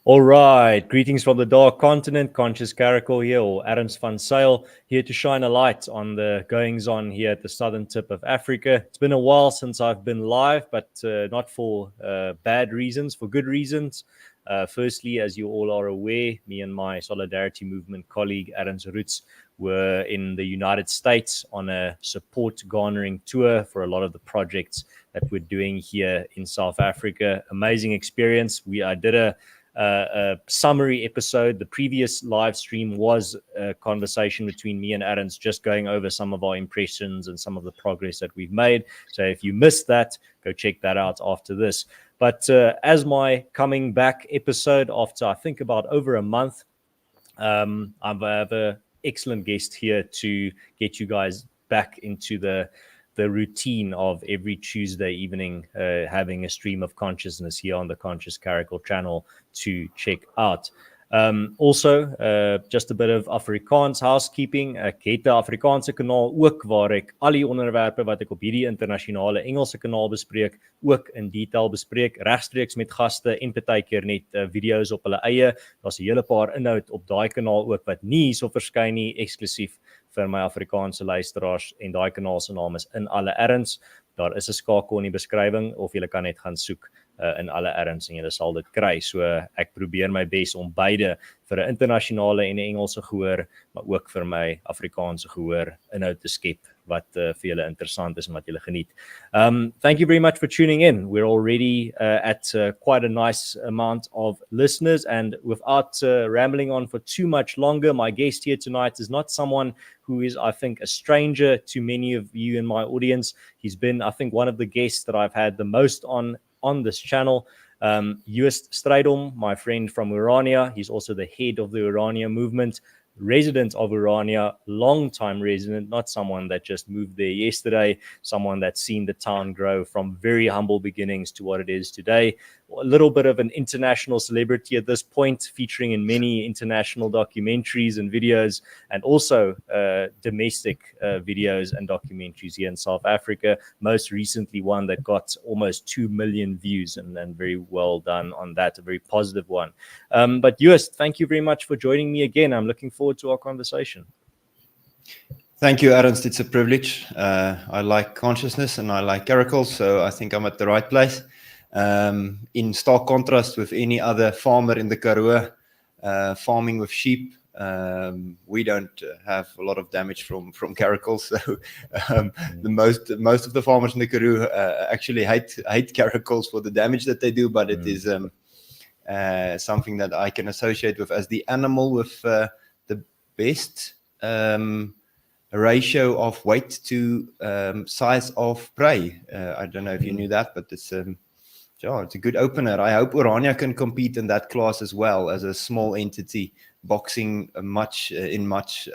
All right, greetings from the Dark Continent, Conscious Caracal here, or Adams Van Sail, here to shine a light on the goings-on here at the southern tip of Africa. It's been a while since I've been live, but not for bad reasons, for good reasons. Firstly, as you all are aware, me and my Solidarity Movement colleague, Adams Roots, were in the United States on a support garnering tour for a lot of the projects that we're doing here in South Africa. Amazing experience. I did a summary episode. The previous live stream was a conversation between me and Adams, just going over some of our impressions and some of the progress that we've made. So if you missed that, go check that out after this. But as my coming back episode after I think about over a month, I have an excellent guest here to get you guys back into the routine of every Tuesday evening having a stream of consciousness here on the Conscious Caracal channel to check out. Also, just a bit of Afrikaans housekeeping. Ek het 'n Afrikaanse kanaal ook waar ek al die onderwerpe wat ek op hierdie internasionale Engelse kanaal bespreek, ook in detail bespreek, regstreeks met gaste en partykeer net video's op hulle eie. Daar's 'n hele paar inhoud op daai kanaal ook wat nie hierso verskyn nie, eksklusief vir my Afrikaanse luisteraars, en daai kanaal se naam is In Alle Erns. Daar is 'n skakel in die beskrywing, of jy kan net gaan soek In Alle Erns en jy sal dit kry. So ek probeer my bes om beide vir 'n internasionale en 'n Engelse gehoor, maar ook vir my Afrikaanse gehoor inhoud te skep wat vir julle interessant is en wat julle geniet. Thank you very much for tuning in. We're already at quite a nice amount of listeners, and without rambling on for too much longer, my guest here tonight is not someone who is, I think, a stranger to many of you in my audience. He's been, I think, one of the guests that I've had the most on this channel. Joost Strydom, my friend from Orania. He's also the head of the Orania Movement, resident of Orania, long-time resident, not someone that just moved there yesterday, someone that's seen the town grow from very humble beginnings to what it is today. A little bit of an international celebrity at this point, featuring in many international documentaries and videos, and also domestic videos and documentaries here in South Africa. Most recently one that got almost 2 million views, and very well done on that, a very positive one. But Joost, thank you very much for joining me again. I'm looking forward to our conversation. Thank you, Ernst. It's a privilege. I like consciousness and I like caracals, so I think I'm at the right place. In stark contrast with any other farmer in the Karoo, farming with sheep, we don't have a lot of damage from caracals. So most of the farmers in the Karoo actually hate caracals for the damage that they do, but it is something that I can associate with as the animal with the best ratio of weight to size of prey. I don't know if you knew that, but it's a good opener. I hope Orania can compete in that class as well, as a small entity boxing much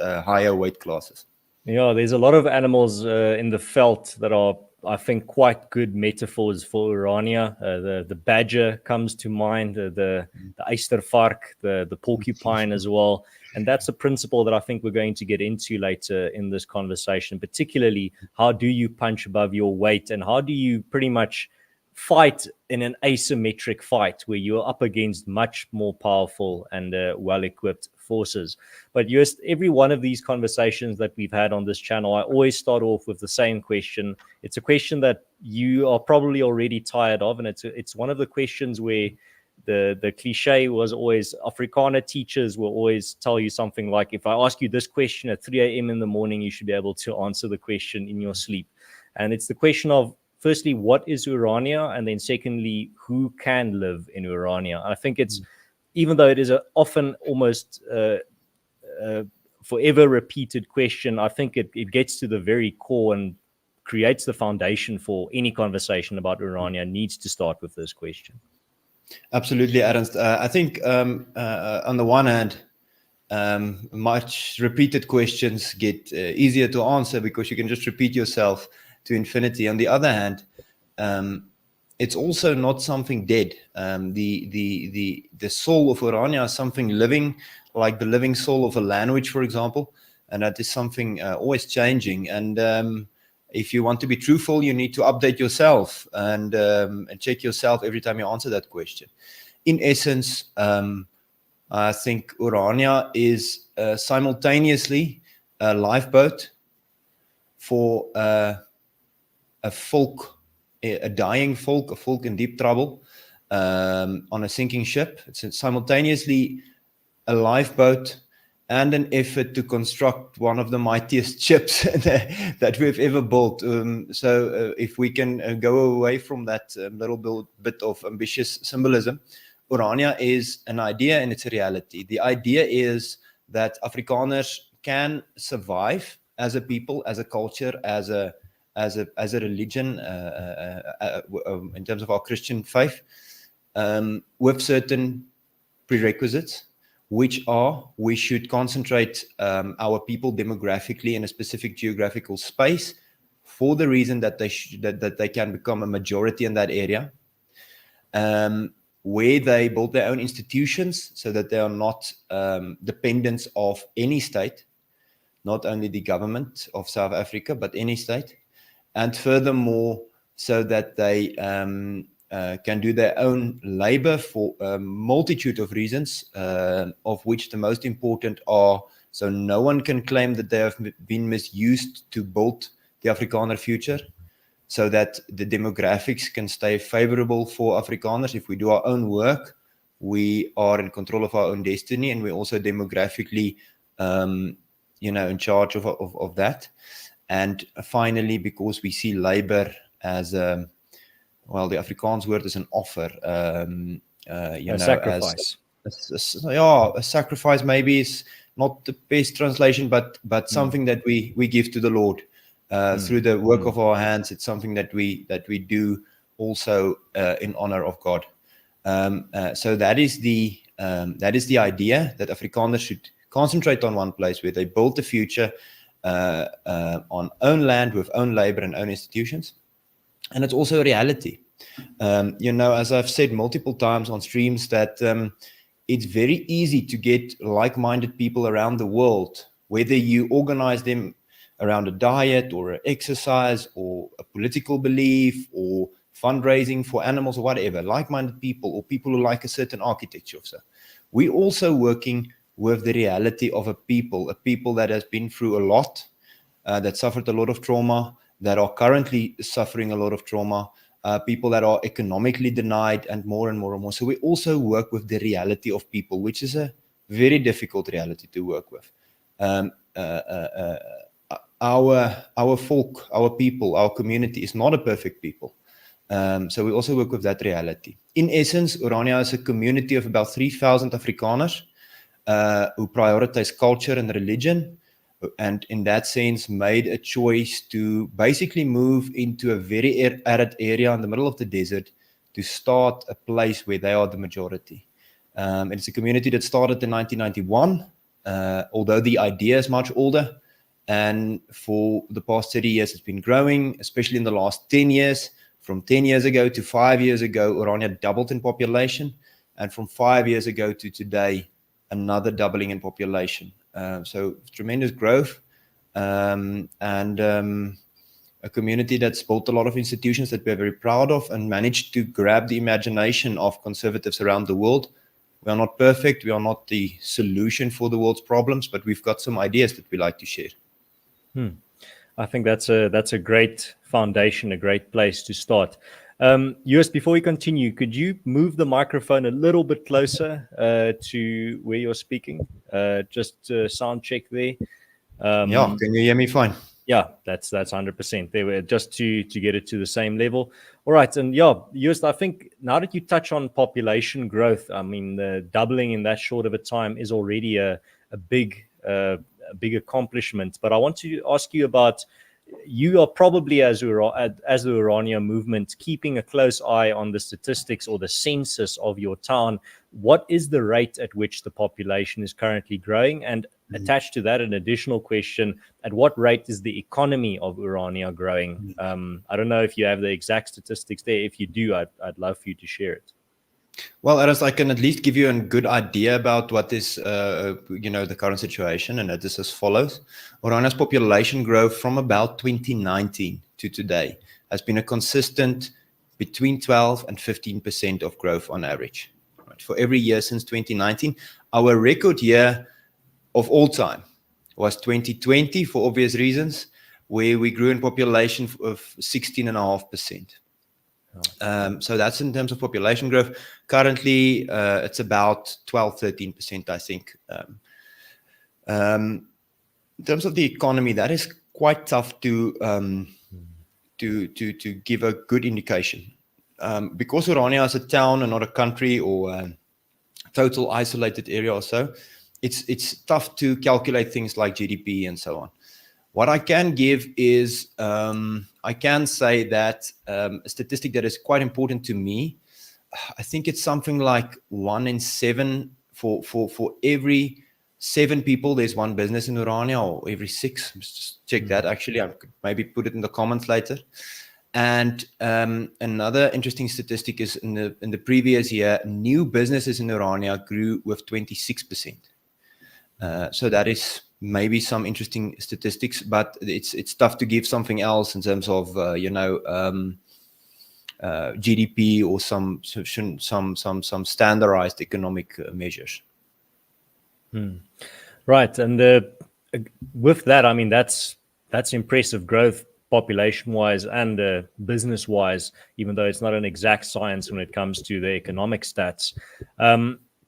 higher weight classes. Yeah, there's a lot of animals in the veld that are, I think, quite good metaphors for Orania. The badger comes to mind, the eystervark, the porcupine as well. And that's a principle that I think we're going to get into later in this conversation, particularly how do you punch above your weight, and how do you pretty much fight in an asymmetric fight where you're up against much more powerful and well-equipped forces. But just every one of these conversations that we've had on this channel, I always start off with the same question. It's a question that you are probably already tired of, and it's one of the questions where the cliche was always, Afrikaner teachers will always tell you something like, if I ask you this question at 3 a.m. in the morning, you should be able to answer the question in your sleep. And it's the question of, firstly, what is Orania? And then secondly, who can live in Orania? I think it's, even though it is a often almost forever repeated question, I think it gets to the very core and creates the foundation for any conversation about Orania needs to start with this question. Absolutely, Ernst. I think on the one hand, much repeated questions get easier to answer because you can just repeat yourself to infinity. On the other hand, it's also not something dead. The soul of Orania is something living, like the living soul of a language, for example, and that is something always changing. And if you want to be truthful, you need to update yourself and check yourself every time you answer that question. in essence, I think Orania is simultaneously a lifeboat for a folk, a dying folk, a folk in deep trouble on a sinking ship. It's simultaneously a lifeboat and an effort to construct one of the mightiest ships that we've ever built. So if we can go away from that little bit of ambitious symbolism, Orania is an idea and it's a reality. The idea is that Afrikaners can survive as a people, as a culture, as a religion, in terms of our Christian faith, with certain prerequisites, which are we should concentrate our people demographically in a specific geographical space for the reason that they can become a majority in that area, where they build their own institutions so that they are not dependents of any state, not only the government of South Africa, but any state. And furthermore, so that they can do their own labor for a multitude of reasons, of which the most important are, so no one can claim that they have been misused to build the Afrikaner future, so that the demographics can stay favorable for Afrikaners. If we do our own work, we are in control of our own destiny, and we're also demographically in charge of that. And finally, because we see labor as the Afrikaans word is an offer, a sacrifice. A sacrifice maybe is not the best translation, but something that we give to the Lord through the work of our hands. It's something that we do also in honor of God. So that is the idea, that Afrikaners should concentrate on one place where they build the future on own land with own labor and own institutions. And it's also a reality. As I've said multiple times on streams, that it's very easy to get like-minded people around the world, whether you organize them around a diet or an exercise or a political belief or fundraising for animals or whatever, like-minded people or people who like a certain architecture. So we're also working with the reality of a people that has been through a lot, that suffered a lot of trauma, that are currently suffering a lot of trauma, people that are economically denied, and more and more and more. So we also work with the reality of people, which is a very difficult reality to work with. Our folk, our people, our community is not a perfect people. So we also work with that reality. In essence, Orania is a community of about 3,000 Afrikaners who prioritize culture and religion, and in that sense made a choice to basically move into a very arid area in the middle of the desert to start a place where they are the majority. It's a community that started in 1991, although the idea is much older. And for the past 30 years, it's been growing, especially in the last 10 years. From 10 years ago to 5 years ago, Orania doubled in population. And from 5 years ago to today, another doubling in population. So tremendous growth, and a community that's built a lot of institutions that we're very proud of and managed to grab the imagination of conservatives around the world. We are not perfect. We are not the solution for the world's problems, but we've got some ideas that we like to share. I think that's a great foundation, a great place to start. Joost, before we continue, could you move the microphone a little bit closer to where you're speaking? Just sound check there. Yeah, can you hear me fine? Yeah, that's 100%. They were just to get it to the same level. All right, and yeah, Joost, I think now that you touch on population growth, I mean, the doubling in that short of a time is already a big accomplishment. But I want to ask you about, you are probably, as the Orania movement, keeping a close eye on the statistics or the census of your town. What is the rate at which the population is currently growing? And attached to that, an additional question: at what rate is the economy of Orania growing? I don't know if you have the exact statistics there. If you do, I'd love for you to share it. Well, Ernest, I can at least give you a good idea about what is, the current situation, and that is as follows. Orania's population growth from about 2019 to today has been a consistent between 12 and 15% of growth on average. Right? for every year since 2019. Our record year of all time was 2020 for obvious reasons, where we grew in population of 16.5%. So that's in terms of population growth. Currently, it's about 12-13%, I think. In terms of the economy, that is quite tough to give a good indication. Because Orania is a town and not a country or a total isolated area or so, it's tough to calculate things like GDP and so on. What I can give is, I can say that a statistic that is quite important to me, I think it's something like 1 in 7, for every 7 people, there's one business in Orania, or every 6. Let's just check that. Actually, I could maybe put it in the comments later. And another interesting statistic is in the previous year, new businesses in Orania grew with 26%. So that is maybe some interesting statistics, but it's tough to give something else in terms of GDP or some standardized economic measures. Right, and with that, I mean that's impressive growth, population-wise and business-wise, even though it's not an exact science when it comes to the economic stats.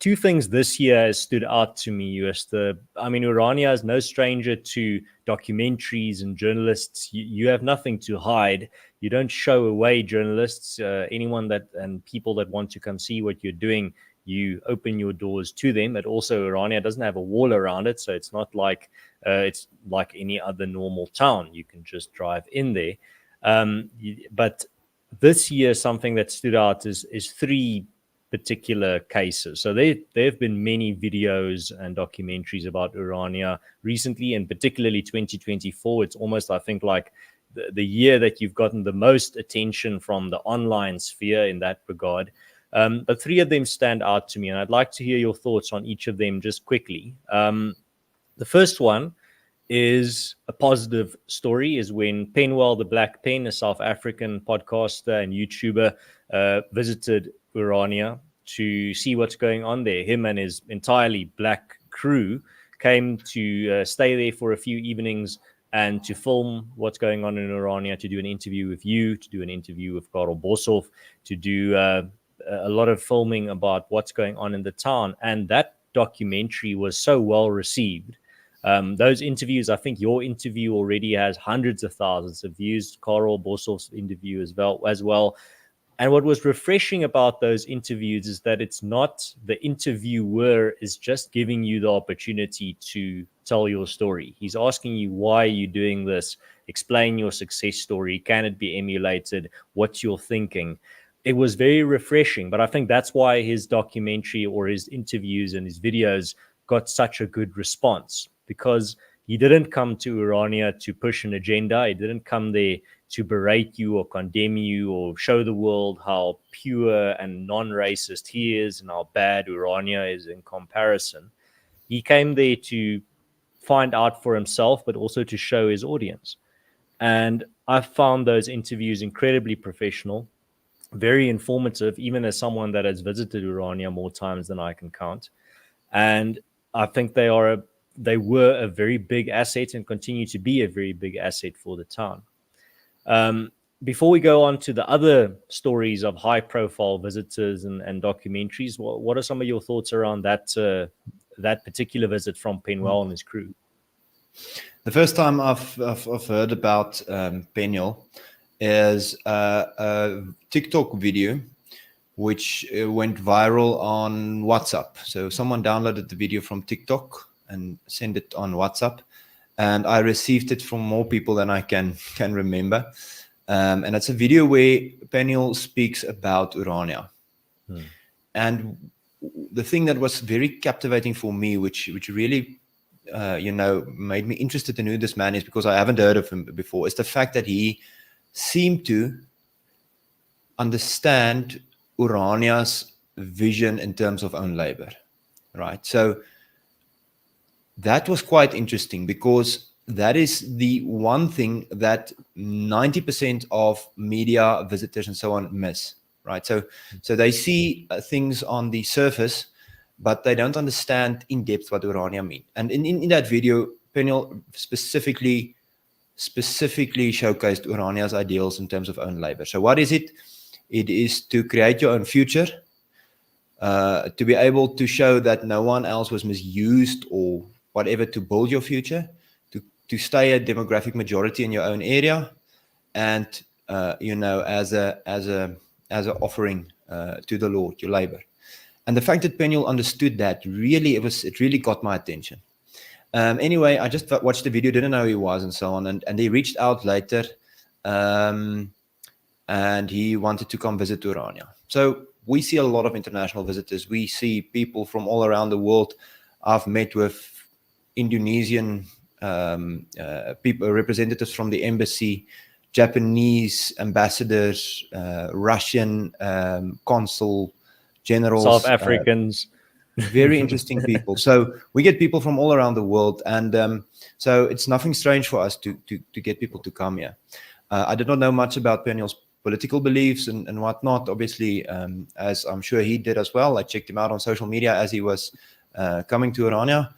2 things this year has stood out to me, Joost. I mean, Orania is no stranger to documentaries and journalists. You have nothing to hide. You don't show away journalists. Anyone and people that want to come see what you're doing, you open your doors to them. But also, Orania doesn't have a wall around it, so it's not like it's like any other normal town. You can just drive in there. But this year, something that stood out is 3 particular cases. So there have been many videos and documentaries about Orania recently, and particularly 2024. It's almost, I think, like the year that you've gotten the most attention from the online sphere in that regard. But 3 of them stand out to me, and I'd like to hear your thoughts on each of them just quickly. The first one is a positive story, is when Penwell the Black Pen, a South African podcaster and YouTuber, visited Orania to see what's going on there. Him and his entirely black crew came to stay there for a few evenings and to film what's going on in Orania, to do an interview with you, to do an interview with Karel Boshoff, to do a lot of filming about what's going on in the town. And that documentary was so well received. Those interviews, I think your interview already has hundreds of thousands of views, Karel Boshoff's interview as well. And what was refreshing about those interviews is that it's not the interviewer is just giving you the opportunity to tell your story. He's asking you, why are you doing this? Explain your success story. Can it be emulated? What you're thinking? It was very refreshing, but I think that's why his documentary or his interviews and his videos got such a good response, because he didn't come to Orania to push an agenda. He didn't come there to berate you or condemn you or show the world how pure and non-racist he is and how bad Orania is in comparison. He came there to find out for himself, but also to show his audience. And I found those interviews incredibly professional, very informative, even as someone that has visited Orania more times than I can count. And I think they were a very big asset and continue to be a very big asset for the town. Before we go on to the other stories of high-profile visitors and documentaries, what are some of your thoughts around that particular visit from Penwell and his crew? The first time I've heard about Penwell is a TikTok video which went viral on WhatsApp. So someone downloaded the video from TikTok and sent it on WhatsApp, and I received it from more people than I can remember. And it's a video where Penwell speaks about Orania. And the thing that was very captivating for me, which really made me interested in who this man is, because I haven't heard of him before, is the fact that he seemed to understand Orania's vision in terms of own labor, right? So that was quite interesting, because that is the one thing that 90% of media visitors and so on miss. right? So they see things on the surface, but they don't understand in depth what Orania mean. And in that video, Peniel specifically showcased Orania's ideals in terms of own labor. So what is it? It is to create your own future, to be able to show that no one else was misused or whatever to build your future, to stay a demographic majority in your own area, and as a offering to the Lord, your labor. And the fact that Peniel understood that, it really got my attention. Anyway, I just watched the video, didn't know who he was and so on, and he reached out later, and he wanted to come visit Orania. So we see a lot of international visitors. We see people from all around the world. I've met with Indonesian people, representatives from the embassy, Japanese ambassadors, Russian consul generals, South Africans. Very interesting people. So we get people from all around the world, and so it's nothing strange for us to get people to come here. I did not know much about Peniel's political beliefs and whatnot. Obviously, as I'm sure he did as well. I checked him out on social media as he was coming to Orania,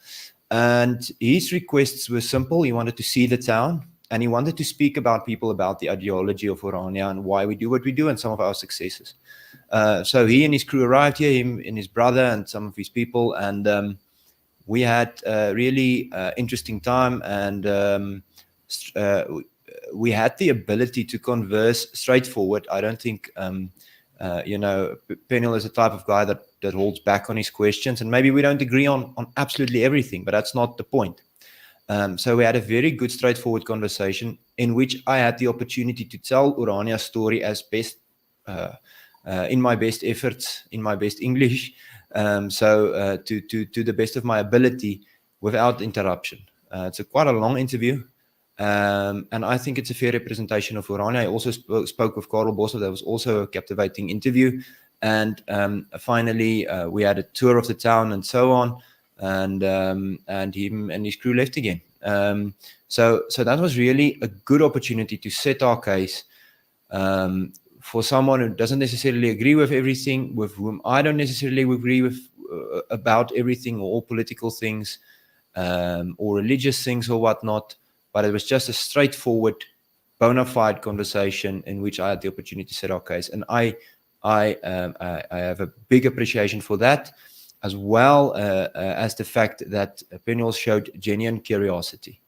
and his requests were simple. He wanted to see the town, and he wanted to speak about the ideology of Orania and why we do what we do and some of our successes. So he and his crew arrived here, him and his brother and some of his people, and we had a really interesting time, and we had the ability to converse straightforward. I don't think, Peniel is the type of guy that holds back on his questions, and maybe we don't agree on absolutely everything, but that's not the point. So we had a very good, straightforward conversation in which I had the opportunity to tell Orania's story as best, in my best efforts, in my best English, to the best of my ability without interruption. It's quite a long interview, and I think it's a fair representation of Orania. I also spoke with Karel Bosser. That was also a captivating interview. And finally, we had a tour of the town and so on, and him and his crew left again. So that was really a good opportunity to set our case for someone who doesn't necessarily agree with everything, with whom I don't necessarily agree with about everything, or all political things, or religious things or whatnot. But it was just a straightforward, bona fide conversation in which I had the opportunity to set our case, and I have a big appreciation for that, as well as the fact that Peniel showed genuine curiosity.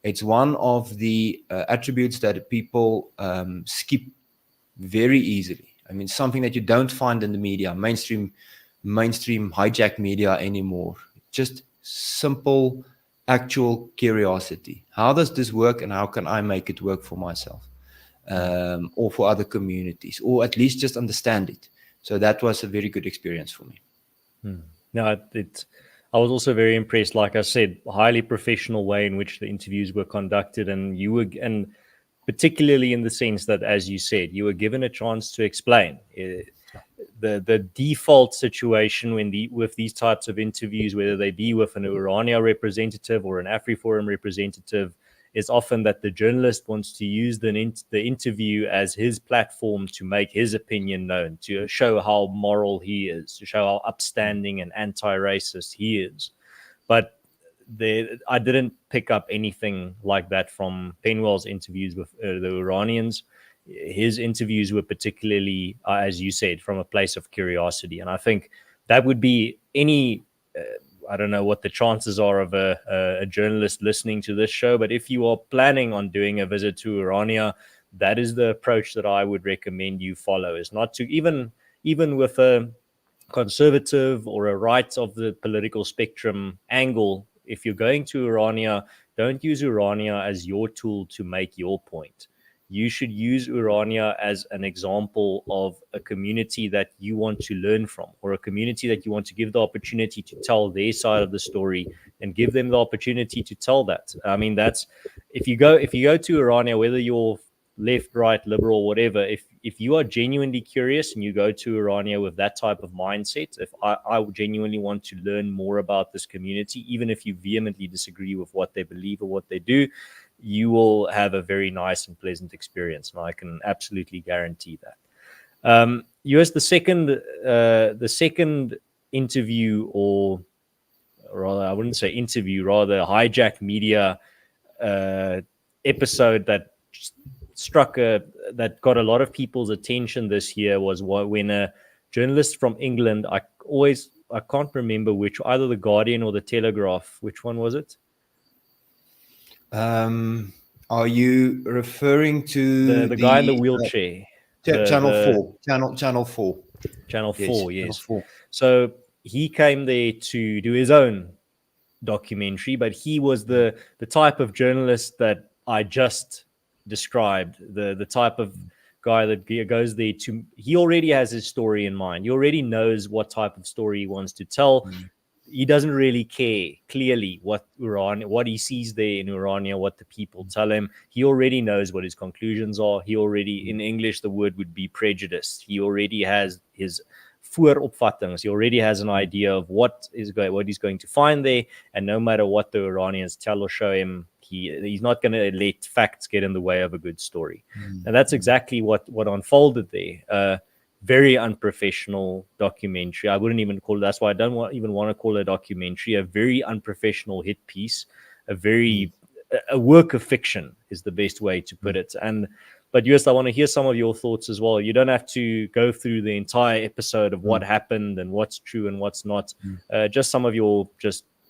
It's one of the attributes that people skip very easily. I mean, something that you don't find in the media, mainstream hijack media anymore. Just simple, actual curiosity. How does this work, and how can I make it work for myself, or for other communities, or at least just understand it? So that was a very good experience for me. No, I was also very impressed. Like I said, highly professional way in which the interviews were conducted, and particularly in the sense that, as you said, you were given a chance to explain. The default situation with these types of interviews, whether they be with an Orania representative or an AfriForum representative, is often that the journalist wants to use the interview as his platform to make his opinion known, to show how moral he is, to show how upstanding and anti-racist he is. But I didn't pick up anything like that from Penwell's interviews with the Iranians. His interviews were particularly, as you said, from a place of curiosity. And I think that would be any, I don't know what the chances are of a journalist listening to this show, but if you are planning on doing a visit to Orania, that is the approach that I would recommend you follow, is not to even with a conservative or a right of the political spectrum angle. If you're going to Orania, don't use Orania as your tool to make your point. You should use Orania as an example of a community that you want to learn from, or a community that you want to give the opportunity to tell their side of the story, and give them the opportunity to tell that. I mean, that's if you go to Orania, whether you're left, right, liberal, whatever, if you are genuinely curious and you go to Orania with that type of mindset, if I genuinely want to learn more about this community, even if you vehemently disagree with what they believe or what they do, you will have a very nice and pleasant experience, and I can absolutely guarantee that. US, the second interview, or rather, I wouldn't say interview, rather hijack media episode that that got a lot of people's attention this year was when a journalist from England, I can't remember which, either the Guardian or the Telegraph, which one was it? Are you referring to The guy in the wheelchair? Channel The 4, Channel 4. Channel 4, yes. Channel 4. So he came there to do his own documentary, but he was the type of journalist that I just described, the type of guy that goes there to, he already has his story in mind. He already knows what type of story he wants to tell. He doesn't really care clearly what he sees there in Orania, what the people tell him. He already knows what his conclusions are. He already, in English, the word would be prejudice. He already has his vooropvattings. He already has an idea of what he's going to find there. And no matter what the Iranians tell or show him, he's not going to let facts get in the way of a good story. And that's exactly what unfolded there. Very unprofessional documentary. I wouldn't even call it. That's why I don't even want to call it a documentary. A very unprofessional hit piece. A work of fiction is the best way to put it. But Joost, I want to hear some of your thoughts as well. You don't have to go through the entire episode of what happened and what's true and what's not. Just some of your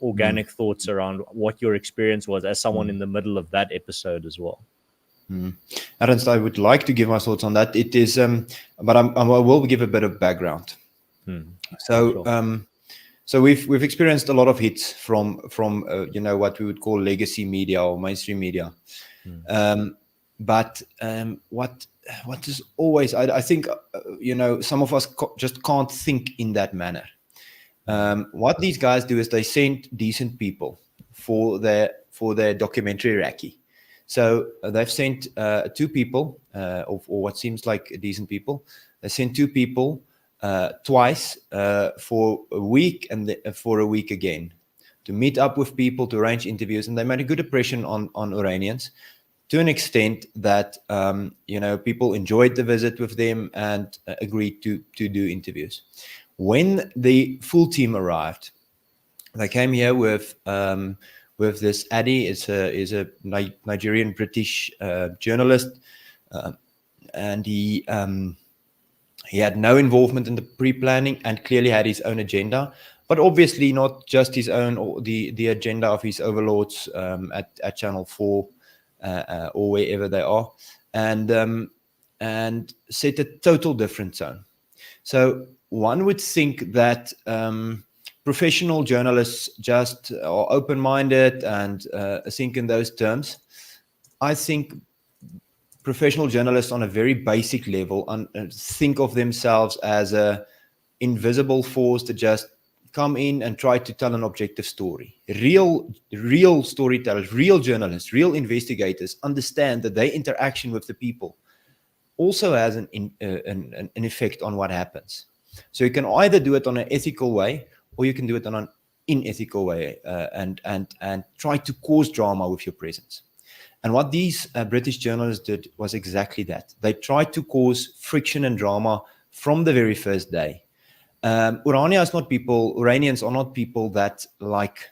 organic thoughts around what your experience was as someone in the middle of that episode as well. Ernst, I would like to give my thoughts on that. It is, but I will give a bit of background. So, sure. So we've experienced a lot of hits from what we would call legacy media or mainstream media. But what is always, I think, some of us just can't think in that manner. What these guys do is they send decent people for their documentary recce. So they've sent 2 people, or what seems like decent people. They sent 2 people twice for a week and for a week again to meet up with people, to arrange interviews, and they made a good impression on Iranians to an extent that people enjoyed the visit with them and agreed to do interviews. When the full team arrived, they came here with this Adi. Is a Nigerian British journalist, and he had no involvement in the pre-planning and clearly had his own agenda, but obviously not just his own, or the agenda of his overlords at Channel 4 or wherever they are, and set a total different tone. So one would think that professional journalists just are open-minded and think in those terms. I think professional journalists on a very basic level think of themselves as a invisible force that just come in and try to tell an objective story. Real storytellers, real journalists, real investigators understand that their interaction with the people also has an effect on what happens. So you can either do it on an ethical way, or you can do it on an unethical way, and try to cause drama with your presence. And what these British journalists did was exactly that. They tried to cause friction and drama from the very first day. Iranians are not people that like.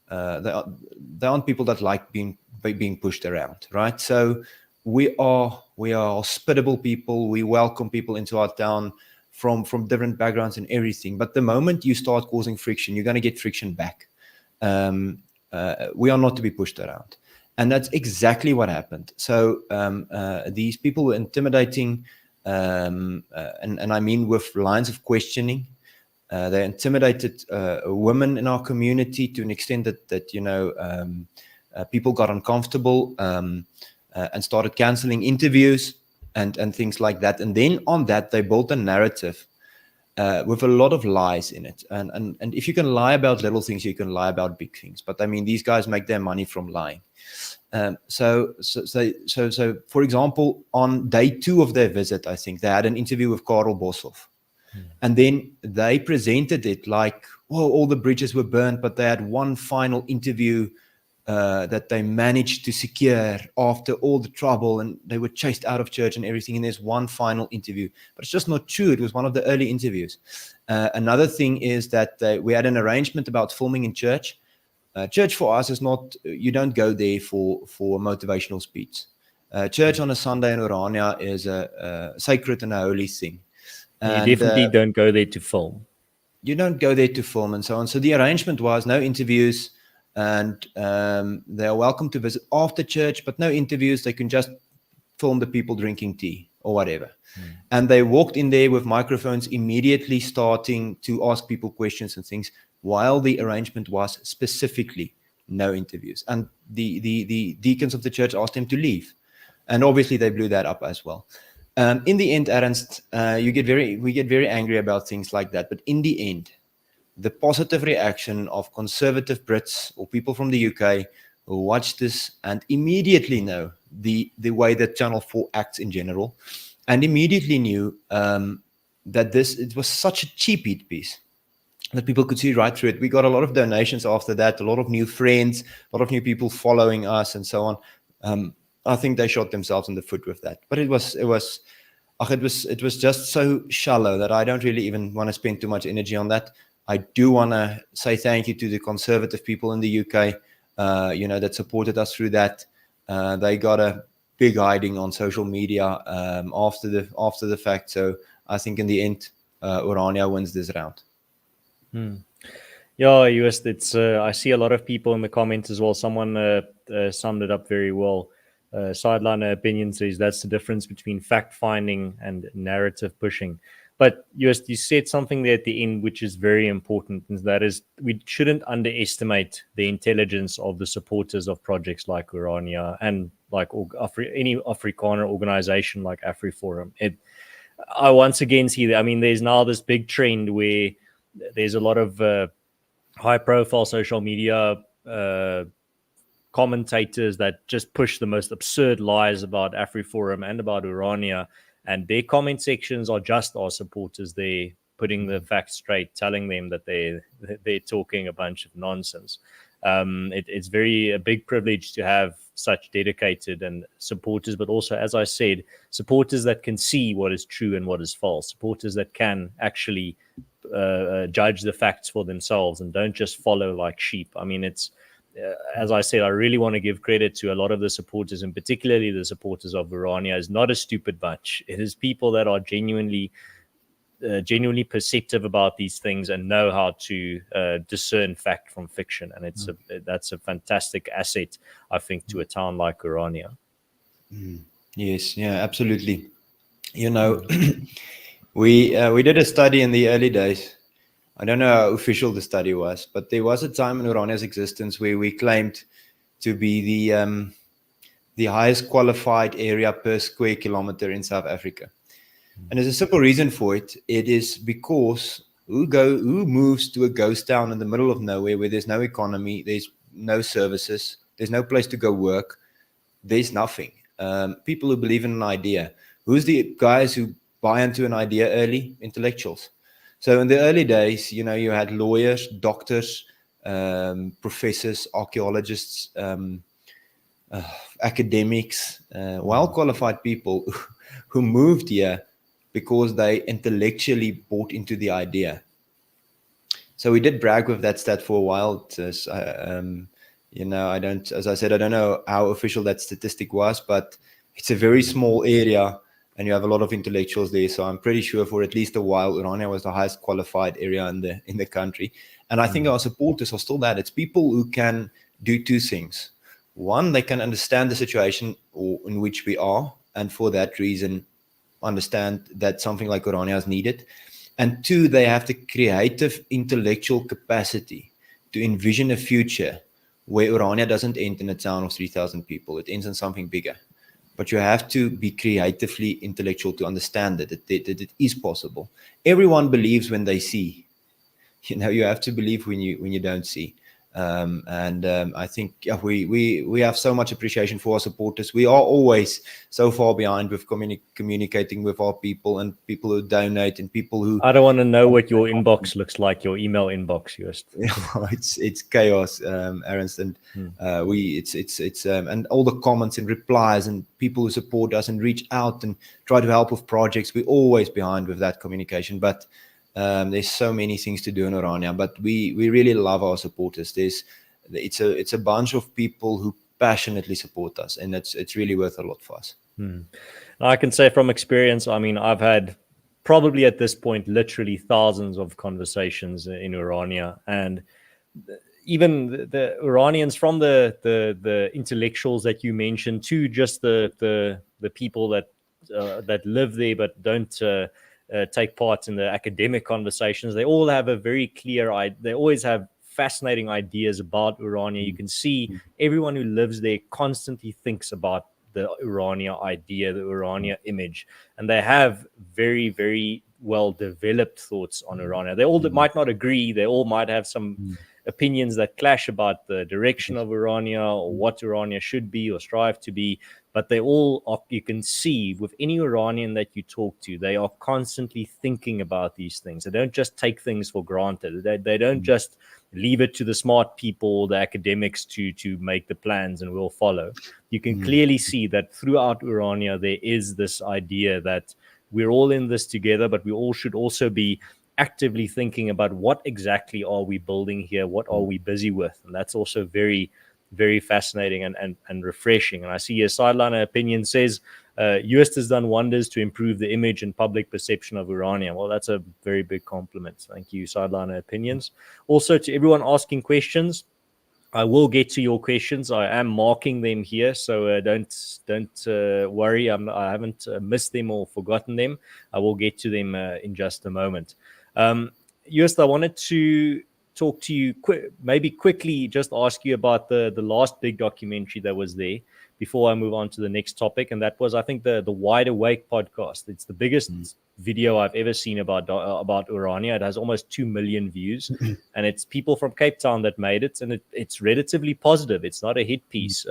They aren't people that like being pushed around, right? So we are hospitable people. We welcome people into our town from different backgrounds and everything. But the moment you start causing friction, you're going to get friction back. We are not to be pushed around. And that's exactly what happened. So these people were intimidating, and I mean with lines of questioning. They intimidated women in our community to an extent that people got uncomfortable and started canceling interviews and things like that. And then on that, they built a narrative with a lot of lies in it. And if you can lie about little things, you can lie about big things. But I mean, these guys make their money from lying. So for example, on day 2 of their visit, I think they had an interview with Karel Boshoff. And then they presented it like, oh, all the bridges were burned, but they had one final interview that they managed to secure after all the trouble, and they were chased out of church and everything. And there's one final interview, but it's just not true. It was one of the early interviews. Another thing is that we had an arrangement about filming in church. Church for us is not, you don't go there for a motivational speech. Church on a Sunday in Orania is a sacred and a holy thing. You definitely don't go there to film. You don't go there to film and so on. So the arrangement was no interviews, and they are welcome to visit after church, but no interviews. They can just film the people drinking tea or whatever. And they walked in there with microphones, immediately starting to ask people questions and things, while the arrangement was specifically no interviews. And the deacons of the church asked them to leave. And obviously they blew that up as well. In the end, Ernst, we get very angry about things like that. But in the end, the positive reaction of conservative Brits or people from the UK who watch this and immediately know the way that Channel 4 acts in general, and immediately knew that it was such a cheap hit piece that people could see right through it. We got a lot of donations after that, a lot of new friends, a lot of new people following us, and so on. I think they shot themselves in the foot with that. But it was just so shallow that I don't really even want to spend too much energy on that. I do want to say thank you to the conservative people in the UK, that supported us through that. They got a big hiding on social media after the fact. So I think in the end, Orania wins this round. Yeah, Joost, it's I see a lot of people in the comments as well. Someone summed it up very well. Sideline opinion says that's the difference between fact finding and narrative pushing. But you said something there at the end which is very important, and that is we shouldn't underestimate the intelligence of the supporters of projects like Orania and like any Afrikaner organization like AfriForum. I once again see that. I mean, there's now this big trend where there's a lot of high-profile social media commentators that just push the most absurd lies about AfriForum and about Orania, and their comment sections are just our supporters there putting the facts straight, telling them that they're talking a bunch of nonsense. It's a big privilege to have such dedicated and supporters, but also, as I said, supporters that can see what is true and what is false, supporters that can actually judge the facts for themselves and don't just follow like sheep. I mean, it's as I said, I really want to give credit to a lot of the supporters, and particularly the supporters of Orania. Is not a stupid bunch. It is people that are genuinely perceptive about these things and know how to discern fact from fiction. And that's a fantastic asset, I think, to a town like Orania. Yes, yeah, absolutely. We did a study in the early days. I don't know how official the study was, but there was a time in Orania's existence where we claimed to be the highest qualified area per square kilometer in South Africa. And there's a simple reason for it. It is because who moves to a ghost town in the middle of nowhere where there's no economy, there's no services, there's no place to go work, there's nothing. People who believe in an idea. Who's the guys who buy into an idea early? Intellectuals. So in the early days, you had lawyers, doctors, professors, archaeologists, academics, well-qualified people who moved here because they intellectually bought into the idea. So we did brag with that stat for a while. As I said, I don't know how official that statistic was, but it's a very small area. And you have a lot of intellectuals there, so I'm pretty sure for at least a while, Orania was the highest qualified area in the country. And I think our supporters are still that. It's people who can do two things. One, they can understand the situation in which we are, and for that reason, understand that something like Orania is needed. And two, they have the creative intellectual capacity to envision a future where Orania doesn't end in a town of 3,000 people. It ends in something bigger. But you have to be creatively intellectual to understand that it is possible. Everyone believes when they see. You have to believe when you don't see. I think we have so much appreciation for our supporters. We are always so far behind with communicating with our people and people who donate and people who. I don't want to know what your inbox looks like, your email inbox, Joost. It's chaos, Ernst, and and all the comments and replies and people who support us and reach out and try to help with projects. We're always behind with that communication, but there's so many things to do in Orania. But we really love our supporters. It's a bunch of people who passionately support us, and it's really worth a lot for us. I can say from experience, I mean, I've had probably at this point literally thousands of conversations in Orania, and even the Iranians, from the intellectuals that you mentioned to just the people that live there but don't take part in the academic conversations, they all have a very clear idea. They always have fascinating ideas about Orania. You can see everyone who lives there constantly thinks about the Orania idea, the Orania image, and they have very, very well developed thoughts on Orania. They all might not agree. They all might have some opinions that clash about the direction of Orania or what Orania should be or strive to be, but they all are, you can see with any Iranian that you talk to, they are constantly thinking about these things. They don't just take things for granted. They don't just leave it to the smart people, the academics to make the plans and we'll follow. You can clearly see that throughout Orania there is this idea that we're all in this together, but we all should also be actively thinking about what exactly are we building here, what are we busy with, and that's also very, very fascinating and refreshing. And I see a sideliner opinion says Joost has done wonders to improve the image and public perception of Orania. Well, that's a very big compliment. Thank you, sideliner opinions. Also, to everyone asking questions, I will get to your questions. I am marking them here, so don't worry. I haven't missed them or forgotten them. I will get to them in just a moment. Joost, I wanted to talk to you maybe quickly, just ask you about the last big documentary that was there before I move on to the next topic, and that was, I think, the Wide Awake podcast. It's the biggest video I've ever seen about Orania. It has almost 2 million views, and it's people from Cape Town that made it, and it's relatively positive. It's not a hit piece.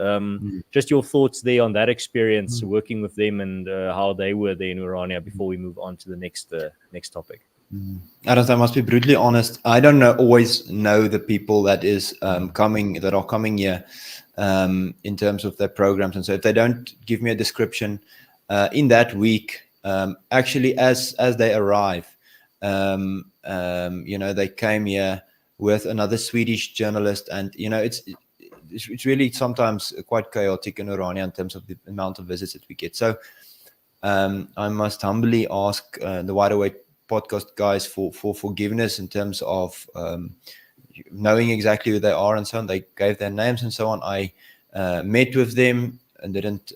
Just your thoughts there on that experience, working with them and how they were there in Orania before we move on to the next topic. Adams, I must be brutally honest. I don't always know the people that are coming here in terms of their programs, and so if they don't give me a description in that week, actually as they arrive, they came here with another Swedish journalist, and it's really sometimes quite chaotic in Orania in terms of the amount of visits that we get. So I must humbly ask the Wide Awake podcast guys for forgiveness in terms of knowing exactly who they are and so on. They gave their names and so on. I met with them and didn't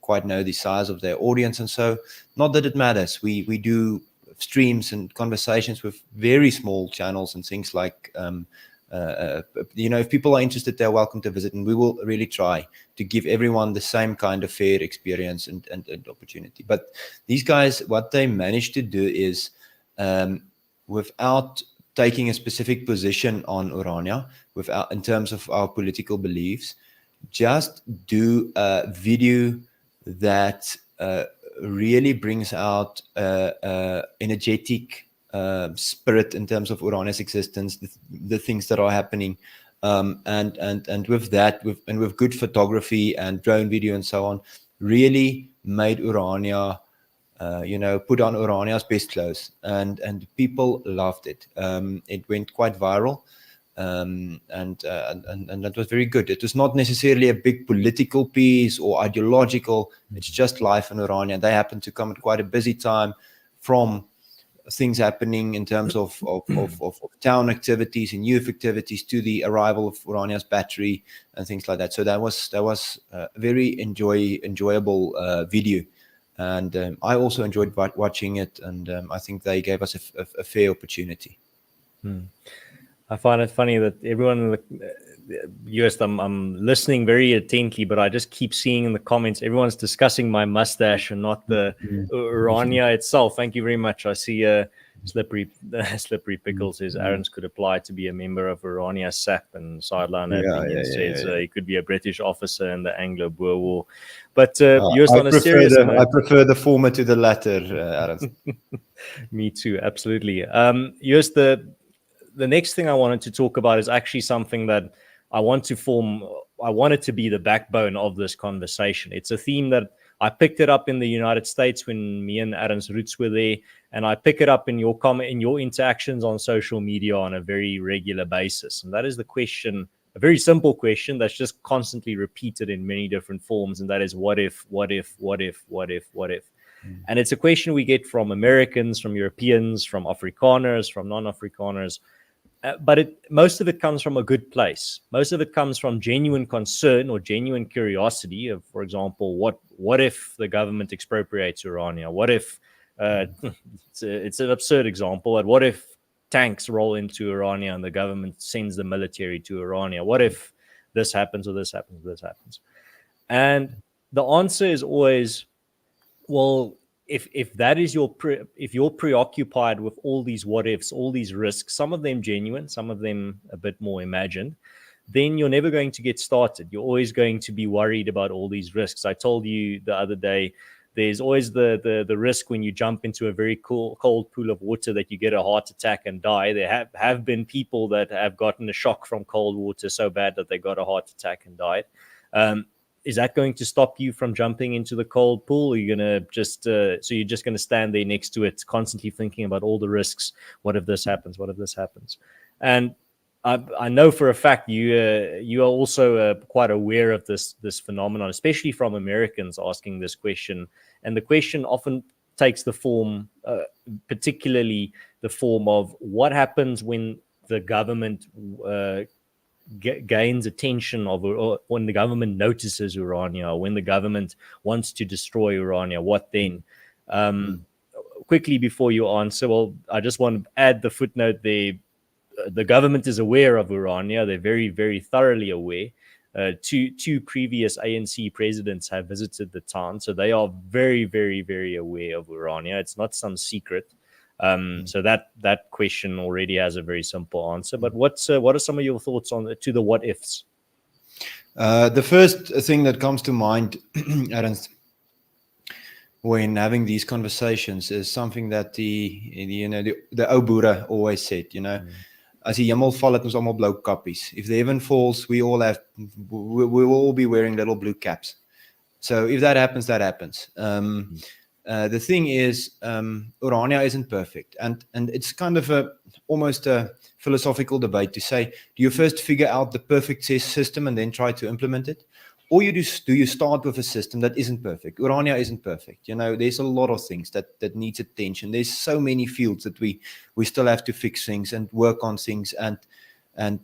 quite know the size of their audience, and so not that it matters. We do streams and conversations with very small channels and things like if people are interested, they're welcome to visit, and we will really try to give everyone the same kind of fair experience and opportunity. But these guys, what they managed to do is, without taking a specific position on Orania, in terms of our political beliefs, just do a video that really brings out energetic spirit in terms of Orania's existence, the things that are happening, and with that, with good photography and drone video and so on, really made Orania, put on Orania's best clothes, and people loved it. It went quite viral, and that was very good. It was not necessarily a big political piece or ideological. It's just life in Orania. They happened to come at quite a busy time, from things happening in terms of town activities and youth activities to the arrival of Orania's battery and things like that. So that was a very enjoyable video, and I also enjoyed watching it, and I think they gave us a fair opportunity. I find it funny that everyone in the US, I'm listening very intently, but I just keep seeing in the comments, everyone's discussing my mustache and not the Orania itself. Thank you very much. I see Slippery Pickle says Arons could apply to be a member of Orania SAP, and Sideliner Yeah, Opinion yeah, says yeah. he could be a British officer in the Anglo-Boer War. But Joost, I on a serious note, I prefer the former to the latter, Aaron. me too, absolutely. Joost, the next thing I wanted to talk about is actually something that I want it to be the backbone of this conversation. It's a theme that I picked it up in the United States when me and Adam's roots were there, and I pick it up in your interactions on social media on a very regular basis. And that is the question, a very simple question that's just constantly repeated in many different forms, and that is what if, what if, what if, what if, what if. And it's a question we get from Americans, from Europeans, from Afrikaners, from non-Afrikaners. But most of it comes from a good place. Most of it comes from genuine concern or genuine curiosity of, for example, what if the government expropriates Orania? What if it's an absurd example, but what if tanks roll into Orania and the government sends the military to Orania? What if this happens or this happens or this happens? And the answer is always, well, if that is if you're preoccupied with all these what ifs, all these risks, some of them genuine, some of them a bit more imagined, then you're never going to get started. You're always going to be worried about all these risks. I told you the other day, there's always the risk when you jump into a very cold pool of water that you get a heart attack and die. There have been people that have gotten a shock from cold water so bad that they got a heart attack and died. Is that going to stop you from jumping into the cold pool? Or are you going to so you're just going to stand there next to it, constantly thinking about all the risks? What if this happens? What if this happens? And I know for a fact you are also quite aware of this phenomenon, especially from Americans asking this question. And the question often takes the form, particularly the form of what happens when the government gains attention of, or when the government notices Orania, or when the government wants to destroy Orania, what then? Quickly before you answer, well, I just want to add the footnote there. The government is aware of Orania. They're very, very thoroughly aware. Two previous ANC presidents have visited the town, so they are very, very, very aware of Orania. It's not some secret. So that question already has a very simple answer. But what are some of your thoughts to the what ifs? The first thing that comes to mind, Ernst, when having these conversations is something that the ou boere always said. As die hemel val, het ons almal blou kappies. If the heaven falls, we will all be wearing little blue caps. So if that happens, that happens. The thing is, Orania isn't perfect, and it's kind of almost a philosophical debate to say, do you first figure out the perfect system and then try to implement it, or do you start with a system that isn't perfect? Orania isn't perfect. There's a lot of things that needs attention. There's so many fields that we still have to fix things and work on things and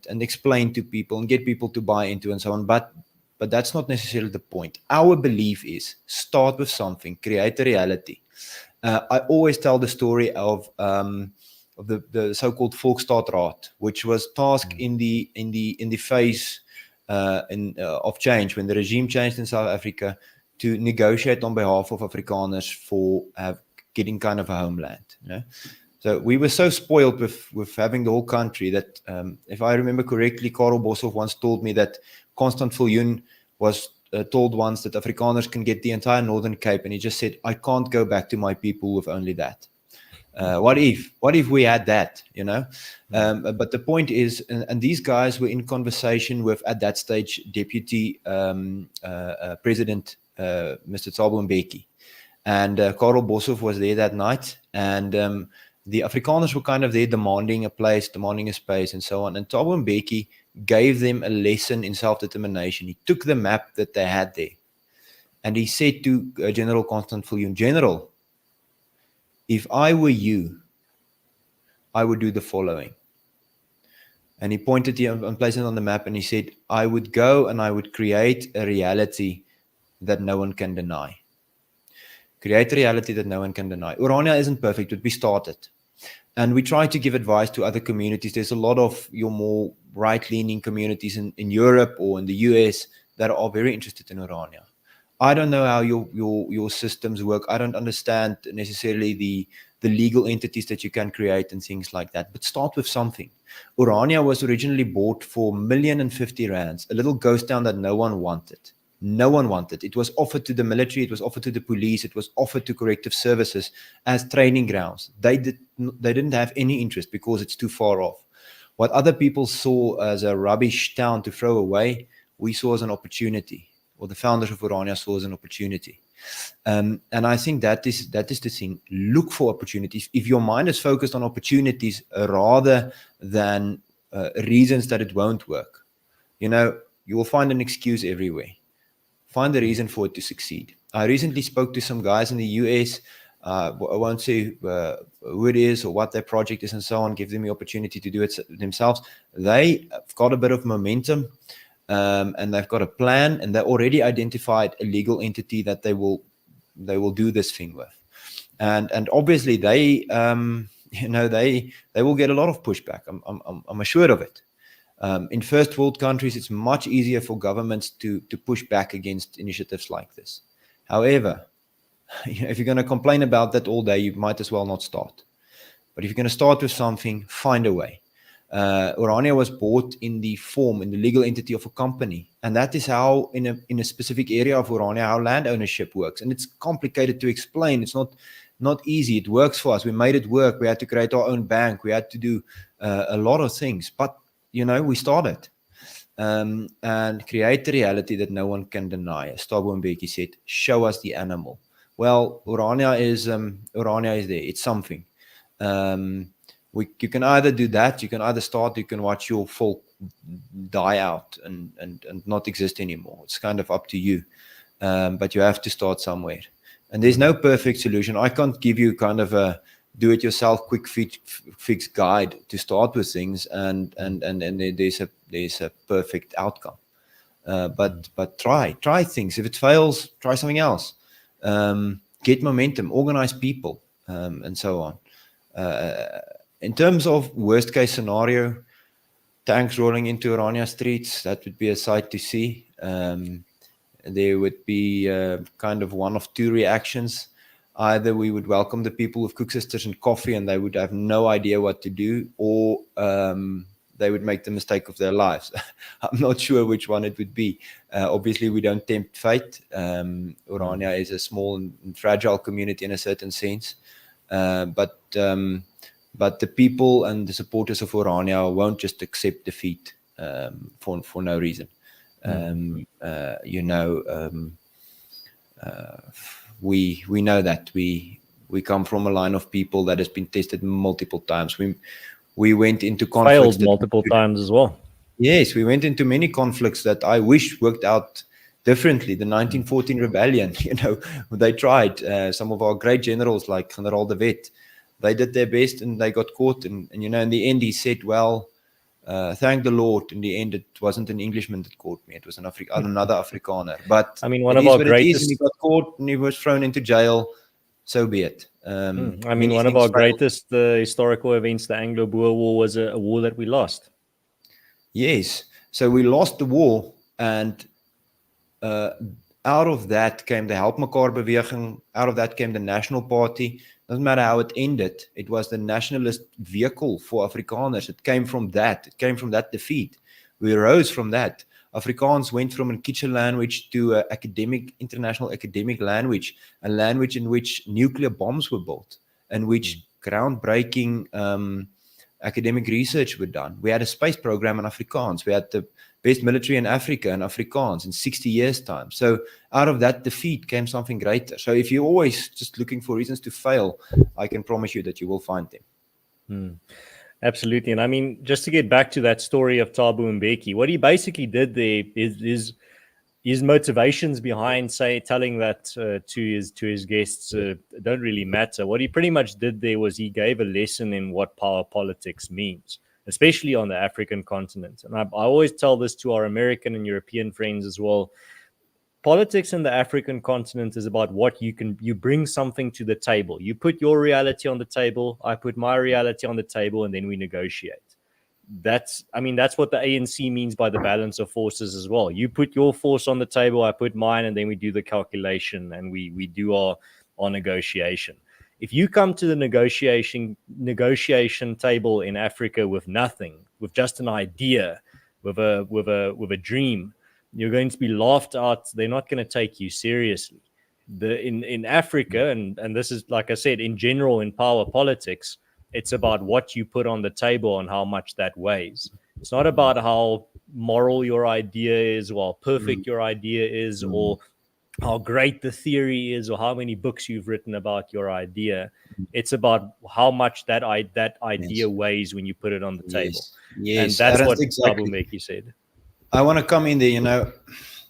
explain to people and get people to buy into and so on. But that's not necessarily the point. Our belief is start with something, create a reality. I always tell the story of the so-called Volksstaatsraad, which was tasked in the phase of change, when the regime changed in South Africa, to negotiate on behalf of Afrikaners for getting kind of a homeland. So we were so spoiled with having the whole country that, if I remember correctly, Karel Boshoff once told me that Constant Viljoen was told once that Afrikaners can get the entire Northern Cape, and he just said, I can't go back to my people with only that. What if we had that, but the point is, and these guys were in conversation with, at that stage, Deputy President Mr. Thabo Mbeki, and Karel Boshoff was there that night, and the Afrikaners were kind of there demanding a place, demanding a space, and so on. And Thabo Mbeki gave them a lesson in self-determination. He took the map that they had there, and he said to General Constant Viljoen, General, if I were you, I would do the following. And he pointed and placed it on the map, and he said, I would go and I would create a reality that no one can deny. Create a reality that no one can deny. Orania isn't perfect, but we started. And we try to give advice to other communities. There's a lot of your more right-leaning communities in Europe or in the US that are very interested in Orania. I don't know how your systems work. I don't understand necessarily the legal entities that you can create and things like that. But start with something. Orania was originally bought for R1,050,000, a little ghost town that no one wanted. No one wanted. It was offered to the military, it was offered to the police, it was offered to corrective services as training grounds. They didn't have any interest because it's too far off. What other people saw as a rubbish town to throw away, we saw as an opportunity, or the founders of Orania saw as an opportunity. And I think that is the thing. Look for opportunities. If your mind is focused on opportunities rather than reasons that it won't work, you will find an excuse everywhere. Find a reason for it to succeed. I recently spoke to some guys in the US. I won't say who it is or what their project is and so on, give them the opportunity to do it themselves. They have got a bit of momentum, and they've got a plan, and they already identified a legal entity that they will do this thing with. And obviously they will get a lot of pushback. I'm assured of it. In first world countries, it's much easier for governments to push back against initiatives like this. However, if you're going to complain about that all day, you might as well not start. But if you're going to start with something, find a way. Orania was bought in the legal entity of a company. And that is how, in a specific area of Orania, how land ownership works. And it's complicated to explain. It's not easy. It works for us. We made it work. We had to create our own bank. We had to do a lot of things. But we started and create the reality that no one can deny. As Thabo Mbeki said, show us the animal. Well, Orania is there. It's something. You can either do that, you can either start, you can watch your folk die out and not exist anymore. It's kind of up to you. But you have to start somewhere. And there's no perfect solution. I can't give you kind of a do-it-yourself quick fix guide to start with things, and there's a perfect outcome. But try things. If it fails, try something else. Get momentum, organize people, and so on. In terms of worst case scenario, tanks rolling into Orania streets, that would be a sight to see. There would be kind of one of two reactions. Either we would welcome the people with Cook Sisters and coffee and they would have no idea what to do, or they would make the mistake of their lives. I'm not sure which one it would be. Obviously, we don't tempt fate. Orania is a small and fragile community in a certain sense. But the people and the supporters of Orania won't just accept defeat for no reason. We know that we come from a line of people that has been tested multiple times. We went into conflicts multiple times as well. Yes, we went into many conflicts that I wish worked out differently. The 1914 rebellion, they tried. Some of our great generals like General de Wet, they did their best and they got caught. And in the end, he said, well, thank the Lord. In the end, it wasn't an Englishman that caught me. It was another Afrikaner. But I mean, one of our greatest. He got caught and he was thrown into jail. So be it. One of our greatest historical events, the Anglo-Boer War, was a war that we lost. Yes. So we lost the war, and out of that came the Help Mekaar beweging. Out of that came the National Party. Doesn't matter how it ended. It was the nationalist vehicle for Afrikaners. It came from that. It came from that defeat. We rose from that. Afrikaans went from a kitchen language to an international academic language, a language in which nuclear bombs were built, and which groundbreaking academic research were done. We had a space program in Afrikaans. We had the best military in Africa in Afrikaans in 60 years' time. So out of that defeat came something greater. So if you're always just looking for reasons to fail, I can promise you that you will find them. Absolutely. And I mean, just to get back to that story of Thabo Mbeki, what he basically did there is his motivations behind, say, telling that to his guests don't really matter. What he pretty much did there was he gave a lesson in what power politics means, especially on the African continent. And I always tell this to our American and European friends as well. Politics in the African continent is about what you bring something to the table. You put your reality on the table, I put my reality on the table, and then we negotiate. That's what the ANC means by the balance of forces as well. You put your force on the table, I put mine, and then we do the calculation and we do our negotiation. If you come to the negotiation table in Africa with nothing, with just an idea, with a dream, you're going to be laughed at. They're not going to take you seriously. In Africa, and this is, like I said, in general, in power politics, it's about what you put on the table and how much that weighs. It's not about how moral your idea is, or how perfect your idea is, or how great the theory is, or how many books you've written about your idea. It's about how much that idea weighs when you put it on the table. Yes, And that's what exactly. Meki said. I want to come in there.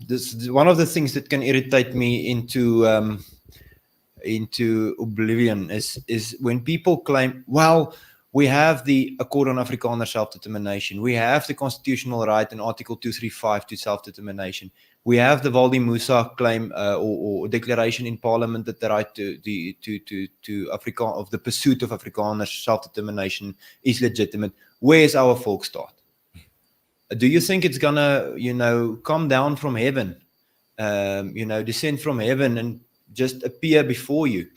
This one of the things that can irritate me into oblivion is when people claim, well, we have the Accord on Afrikaner Self-Determination, we have the constitutional right in Article 235 to self-determination, we have the Waldi Musa claim or declaration in Parliament that the right to of the pursuit of Afrikaner self-determination is legitimate. Where's our Volksstaat? Do you think it's gonna, come down from heaven, descend from heaven and just appear before you?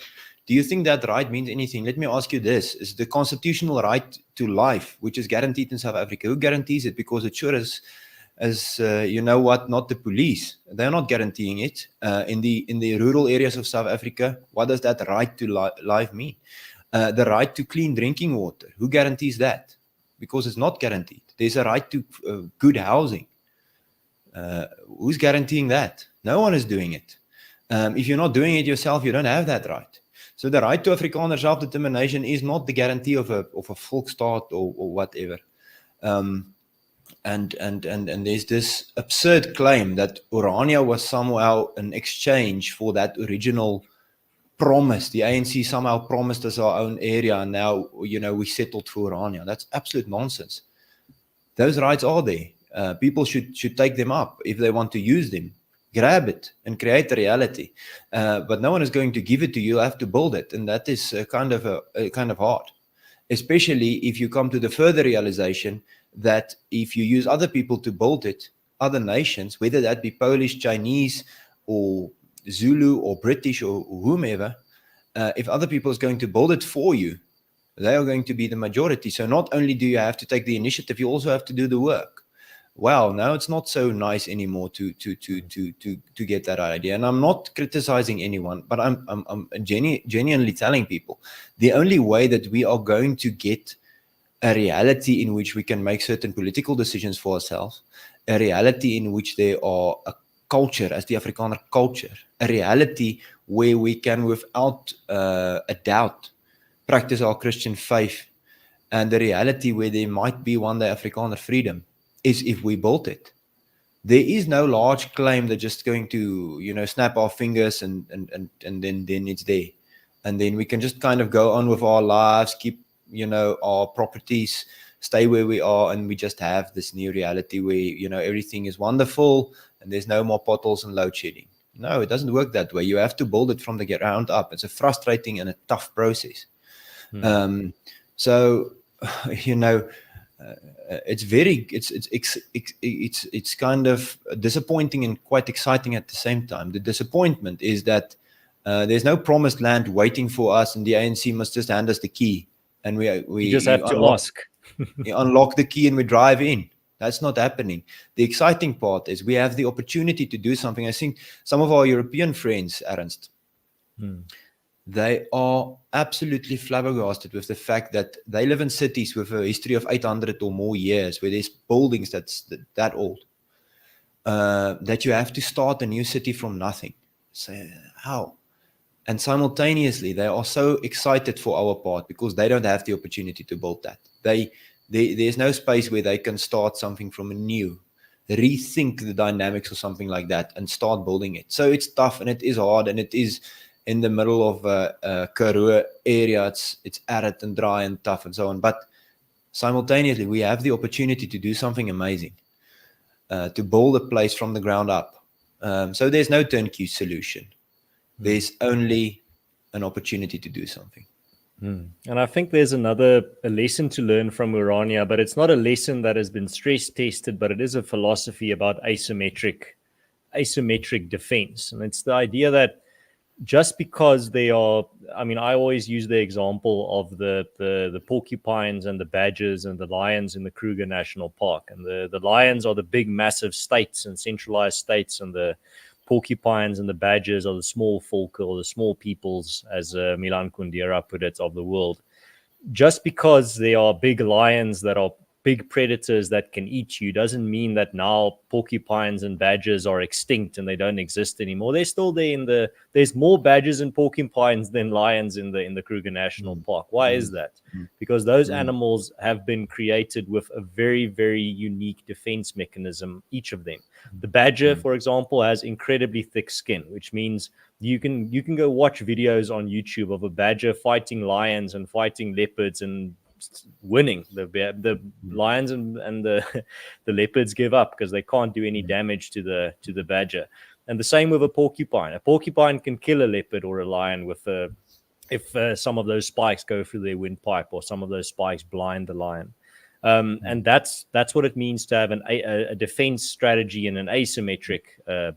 Do you think that right means anything? Let me ask you this. Is the constitutional right to life, which is guaranteed in South Africa, who guarantees it? Because it sure is, not the police. They're not guaranteeing it. In the rural areas of South Africa, what does that right to life mean? The right to clean drinking water, who guarantees that? Because it's not guaranteed. There's a right to good housing. Who's guaranteeing that? No one is doing it. If you're not doing it yourself, you don't have that right. So the right to Afrikaner self-determination is not the guarantee of a Volksstaat or whatever. And there's this absurd claim that Orania was somehow an exchange for that original promise. The ANC somehow promised us our own area, and now we settled for Orania. That's absolute nonsense. Those rights are there. People should take them up if they want to use them. Grab it and create a reality. But no one is going to give it to you. You have to build it, and that is kind of hard. Especially if you come to the further realization that if you use other people to build it, other nations, whether that be Polish, Chinese, or Zulu, or British, or whomever, if other people is going to build it for you, they are going to be the majority. So not only do you have to take the initiative, you also have to do the work. Well, now it's not so nice anymore to get that idea. And I'm not criticizing anyone, but I'm genuinely telling people the only way that we are going to get a reality in which we can make certain political decisions for ourselves, a reality in which there are a culture as the Afrikaner culture, a reality where we can without a doubt practice our Christian faith, and the reality where there might be one day Afrikaner freedom, is if we build it. There is no large claim that's just going to, snap our fingers and then it's there. And then we can just kind of go on with our lives, keep, our properties, stay where we are, and we just have this new reality where, everything is wonderful and there's no more potholes and load shedding. No, it doesn't work that way. You have to build it from the ground up. It's a frustrating and a tough process. It's kind of disappointing and quite exciting at the same time. The disappointment is that there's no promised land waiting for us, and the ANC must just hand us the key, and we just have to ask. You unlock the key and we drive in. That's not happening. The exciting part is we have the opportunity to do something. I think some of our European friends, Ernst, they are absolutely flabbergasted with the fact that they live in cities with a history of 800 or more years, where there's buildings that's that old, that you have to start a new city from nothing. So how? And simultaneously, they are so excited for our part because they don't have the opportunity to build that. There's no space where they can start something from new, rethink the dynamics or something like that, and start building it. So it's tough and it is hard, and it is in the middle of a Karoo area. It's arid and dry and tough and so on. But simultaneously, we have the opportunity to do something amazing, to build a place from the ground up. So there's no turnkey solution. There's only an opportunity to do something. And I think there's a lesson to learn from Orania, but it's not a lesson that has been stress tested, but it is a philosophy about asymmetric defense. And it's the idea that just because they are, I mean, I always use the example of the porcupines and the badgers and the lions in the Kruger National Park. And the lions are the big, massive states and centralized states, and the porcupines and the badgers are the small folk or the small peoples, as Milan Kundera put it, of the world. Just because there are big lions that are big predators that can eat you doesn't mean that now porcupines and badgers are extinct and they don't exist anymore. They're still there. There's more badgers and porcupines than lions in the Kruger National Park. Why is that? Because those animals have been created with a very, very unique defense mechanism, each of them. The badger, for example, has incredibly thick skin, which means you can go watch videos on YouTube of a badger fighting lions and fighting leopards and winning. The lions and the the leopards give up because they can't do any damage to the badger. And the same with a porcupine. A porcupine can kill a leopard or a lion with if some of those spikes go through their windpipe, or some of those spikes blind the lion. And that's what it means to have a defense strategy in an asymmetric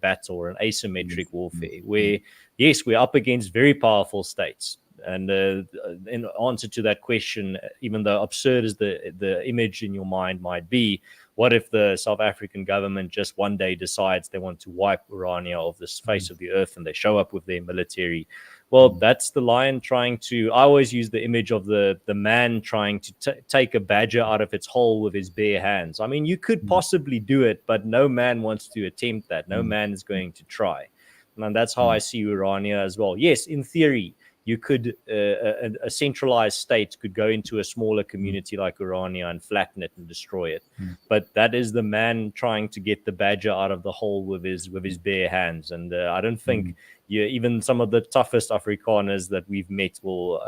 battle or an asymmetric warfare, where yes, we're up against very powerful states. And in answer to that question, even though absurd as the image in your mind might be, what if the South African government just one day decides they want to wipe Orania off the face of the earth, and they show up with their military? Well, that's the lion trying to. I always use the image of the man trying to take a badger out of its hole with his bare hands. I mean, you could possibly do it, but no man wants to attempt that. No man is going to try. And that's how I see Orania as well. Yes, in theory, you could a centralized state could go into a smaller community like Orania and flatten it and destroy it. But that is the man trying to get the badger out of the hole with his bare hands. And I don't think even some of the toughest Afrikaners that we've met will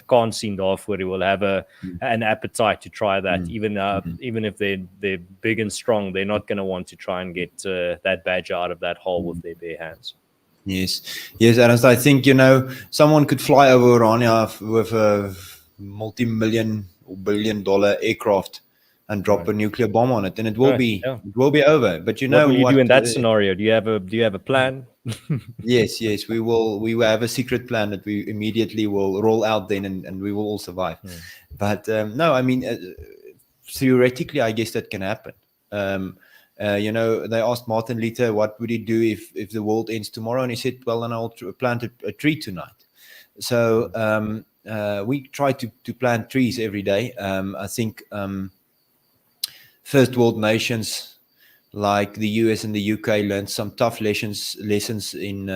can't seem to offer. They will have an appetite to try that. Even if they're big and strong, they're not going to want to try and get that badger out of that hole with their bare hands. Yes, Ernst, I think, someone could fly over Orania with a multi-million or billion-dollar aircraft and drop a nuclear bomb on it, and it will be over. But what will you do in that scenario? Do you have a plan? Yes, we will have a secret plan that we immediately will roll out then, and we will all survive. But no, I mean, theoretically, I guess that can happen. They asked Martin Luther what would he do if the world ends tomorrow, and he said, well, then I'll plant a tree tonight. So we try to plant trees every day. I think first world nations like the US and the UK learned some tough lessons in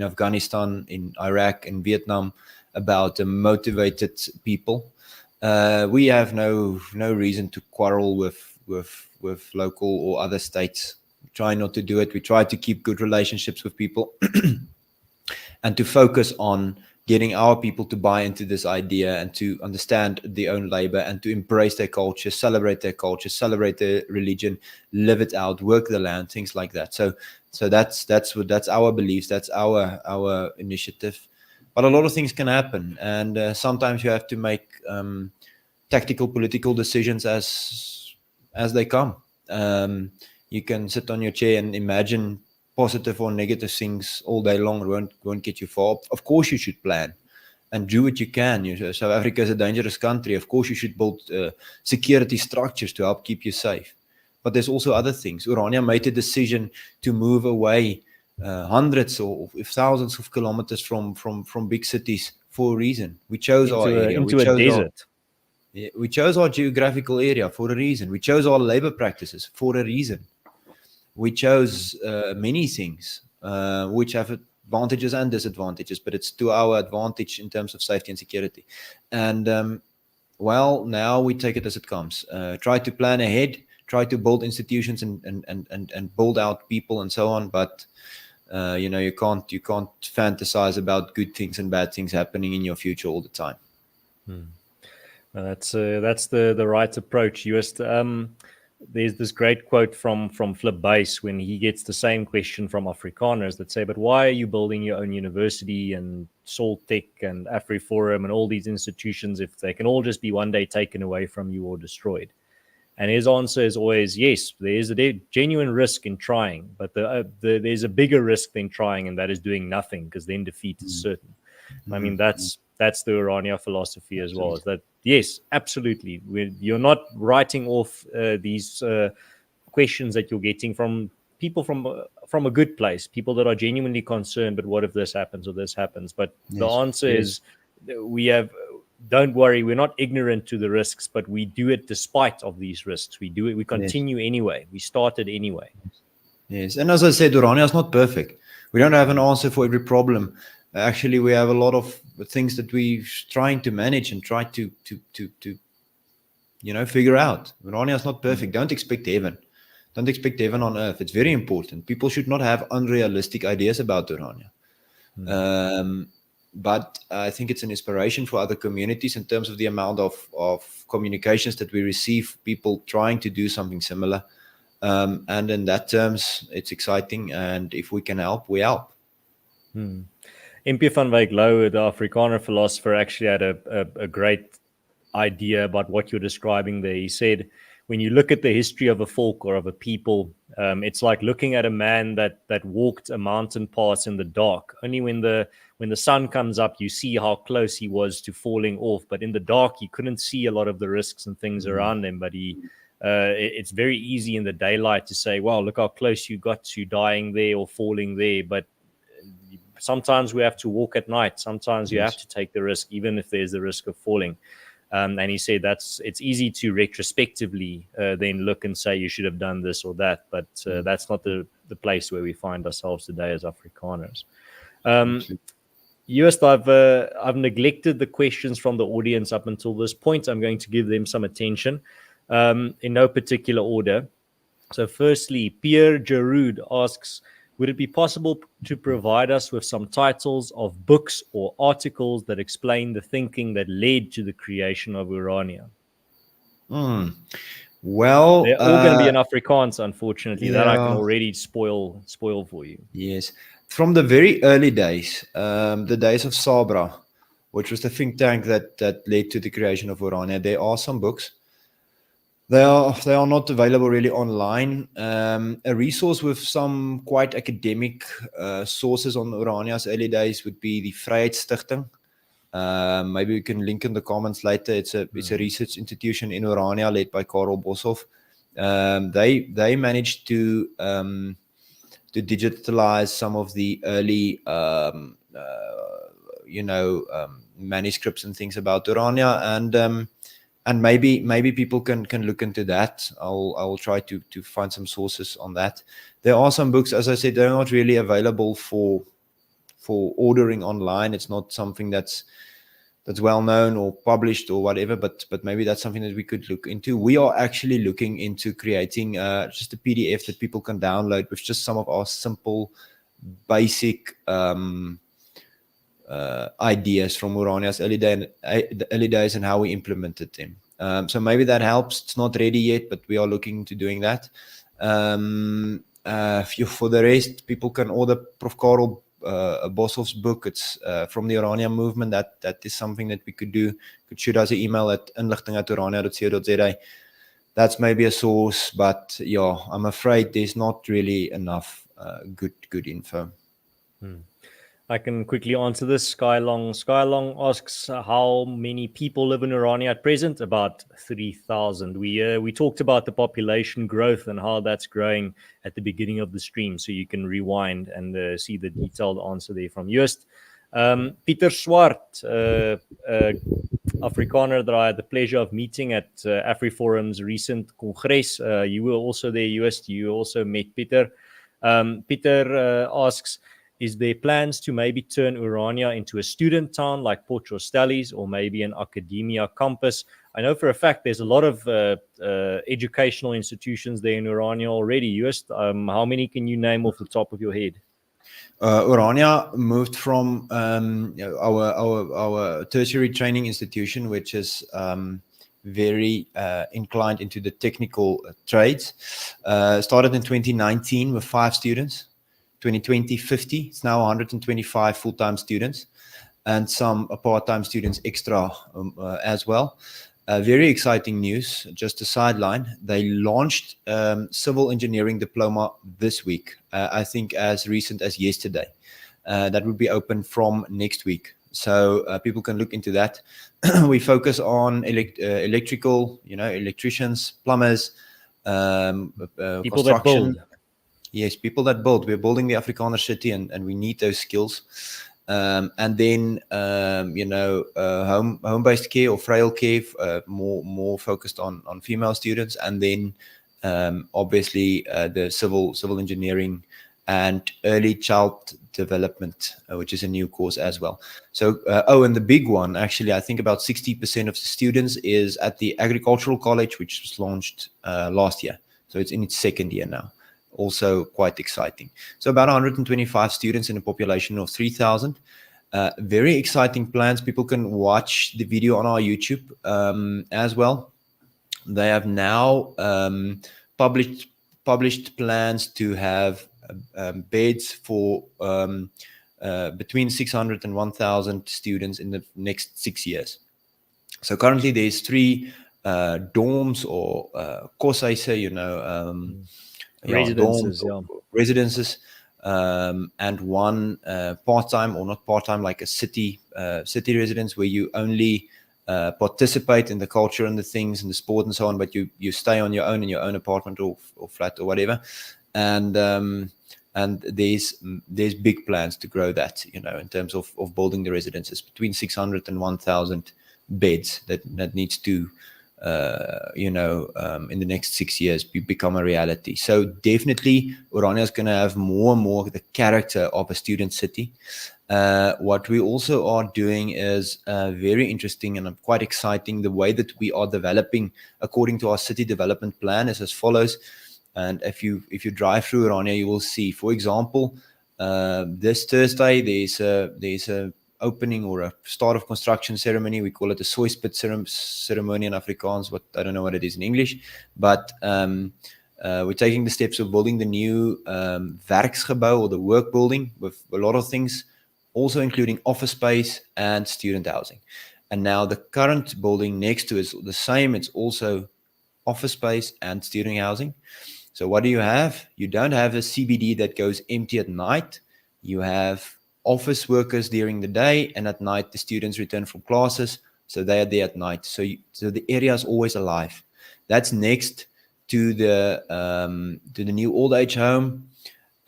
Afghanistan, in Iraq, and Vietnam about motivated people. We have no reason to quarrel with local or other states. We try not to do it. We try to keep good relationships with people and to focus on getting our people to buy into this idea and to understand their own labor and to embrace their culture, celebrate their religion, live it out, work the land, things like that. So that's our beliefs. That's our initiative. But a lot of things can happen, and sometimes you have to make tactical political decisions as they come. You can sit on your chair and imagine positive or negative things all day long. It won't get you far. Of course you should plan and do what you can. South Africa is a dangerous country. Of course you should build security structures to help keep you safe. But there's also other things. Orania made a decision to move away hundreds or thousands of kilometers from big cities for a reason. We chose our area. Into a desert. We chose our geographical area for a reason. We chose our labor practices for a reason. We chose many things which have advantages and disadvantages, but it's to our advantage in terms of safety and security. And now we take it as it comes. Try to plan ahead, try to build institutions and build out people and so on. But you can't fantasize about good things and bad things happening in your future all the time. That's the right approach, Joost. There's this great quote from Flip Base when he gets the same question from Afrikaners that say, but why are you building your own university and Saltech and AfriForum and all these institutions if they can all just be one day taken away from you or destroyed? And his answer is always, yes, there is a genuine risk in trying, but there's a bigger risk than trying, and that is doing nothing, because then defeat is certain. I mean, that's the Orania philosophy as well, is that, yes, absolutely. You're not writing off these questions that you're getting from people from a good place, people that are genuinely concerned, but what if this happens or this happens? But the answer is, don't worry, we're not ignorant to the risks, but we do it despite of these risks. We do it, we continue anyway. We started anyway. Yes, and as I said, Orania is not perfect. We don't have an answer for every problem. Actually, we have a lot of things that we're trying to manage and try to figure out. Orania is not perfect. Don't expect heaven. Don't expect heaven on earth. It's very important. People should not have unrealistic ideas about Orania. But I think it's an inspiration for other communities in terms of the amount of communications that we receive, people trying to do something similar. And in that terms, it's exciting. And if we can help, we help. MP van Wyk Louw, the Afrikaner philosopher, actually had a great idea about what you're describing there. He said, when you look at the history of a folk or of a people, it's like looking at a man that walked a mountain pass in the dark. Only when the sun comes up, you see how close he was to falling off. But in the dark, he couldn't see a lot of the risks and things around him. But it's very easy in the daylight to say, well, look how close you got to dying there or falling there. But sometimes we have to walk at night. Sometimes you have to take the risk, even if there's the risk of falling. And he said it's easy to retrospectively then look and say you should have done this or that, but that's not the place where we find ourselves today as Afrikaners. Joost, I've neglected the questions from the audience up until this point. I'm going to give them some attention in no particular order. So firstly, Pierre Giroud asks, would it be possible to provide us with some titles of books or articles that explain the thinking that led to the creation of Orania? Well, they're all going to be in Afrikaans, unfortunately. That I can already spoil for you. Yes. From the very early days, the days of Sabra, which was the think tank that led to the creation of Orania, there are some books. They are not available really online. A resource with some quite academic sources on Orania's early days would be the Vryheidsstichting. Maybe we can link in the comments later. It's a research institution in Orania led by Karel Boshoff. They managed to digitalize some of the early manuscripts and things about Orania, and maybe people can look into that. I will try to find some sources on that. There are some books, as I said, they're not really available for ordering online. It's not something that's well known or published or whatever, but maybe that's something that we could look into. We are actually looking into creating just a PDF that people can download with just some of our simple, basic ideas from Orania's early days and how we implemented them. So maybe that helps. It's not ready yet, but we are looking into doing that. For the rest, people can order Prof. Karel Boshoff's book. It's from the Orania Movement. That is something that we could do. Could shoot us an email at inligting@orania.co.za. That's maybe a source, but yeah, I'm afraid there's not really enough good info. I can quickly answer this. Skylong asks how many people live in Orania at present. About 3,000. We talked about the population growth and how that's growing at the beginning of the stream, so you can rewind and see the detailed answer there from Joost. Pieter Swart, Afrikaner that I had the pleasure of meeting at AfriForum's recent Congress. You were also there, Joost. You also met Pieter. Pieter asks, is there plans to maybe turn Orania into a student town like Port Stellies, or maybe an academia campus? I know for a fact there's a lot of educational institutions there in Orania already. Joost, how many can you name off the top of your head? Orania moved from our tertiary training institution, which is very inclined into the technical trades. Started in 2019 with 5 students. 2020, 50. It's now 125 full-time students and some part-time students extra as well. Very exciting news. Just a sideline. They launched civil engineering diploma this week. I think as recent as yesterday. That would be open from next week. So people can look into that. We focus on electrical, electricians, plumbers, People that construction. build. Yes, people that build. We're building the Afrikaner city, and we need those skills. And then home-based care or frail care, more focused on female students, and then obviously the civil engineering and early child development, which is a new course as well. So and the big one, actually, I think about 60% of the students is at the agricultural college, which was launched last year. So it's in its second year now. Also quite exciting. So about 125 students in a population of 3,000. Very exciting plans. People can watch the video on our YouTube as well. They have now published plans to have beds for between 600 and 1,000 students in the next 6 years. So currently there's 3 dorms or koshuise, Residences, dorms, residences, and one part-time, or not part-time, like a city residence, where you only participate in the culture and the things and the sport and so on, but you stay on your own in your own apartment or flat or whatever. And there's big plans to grow that, in terms of building the residences, between 600 and 1,000 beds that needs to in the next 6 years become a reality. So definitely Orania is going to have more and more the character of a student city. What we also are doing is very interesting and quite exciting. The way that we are developing according to our city development plan is as follows. And if you drive through Orania, you will see, for example, this Thursday there's a opening or a start of construction ceremony. We call it a soy spit ceremony in Afrikaans. I don't know what it is in English, but we're taking the steps of building the new werksgebouw, or the work building, with a lot of things, also including office space and student housing. And now the current building next to it is the same. It's also office space and student housing. So what do you have? You don't have a CBD that goes empty at night. You have office workers during the day, and at night the students return from classes, so they are there at night. So the area is always alive. That's next to the new old age home,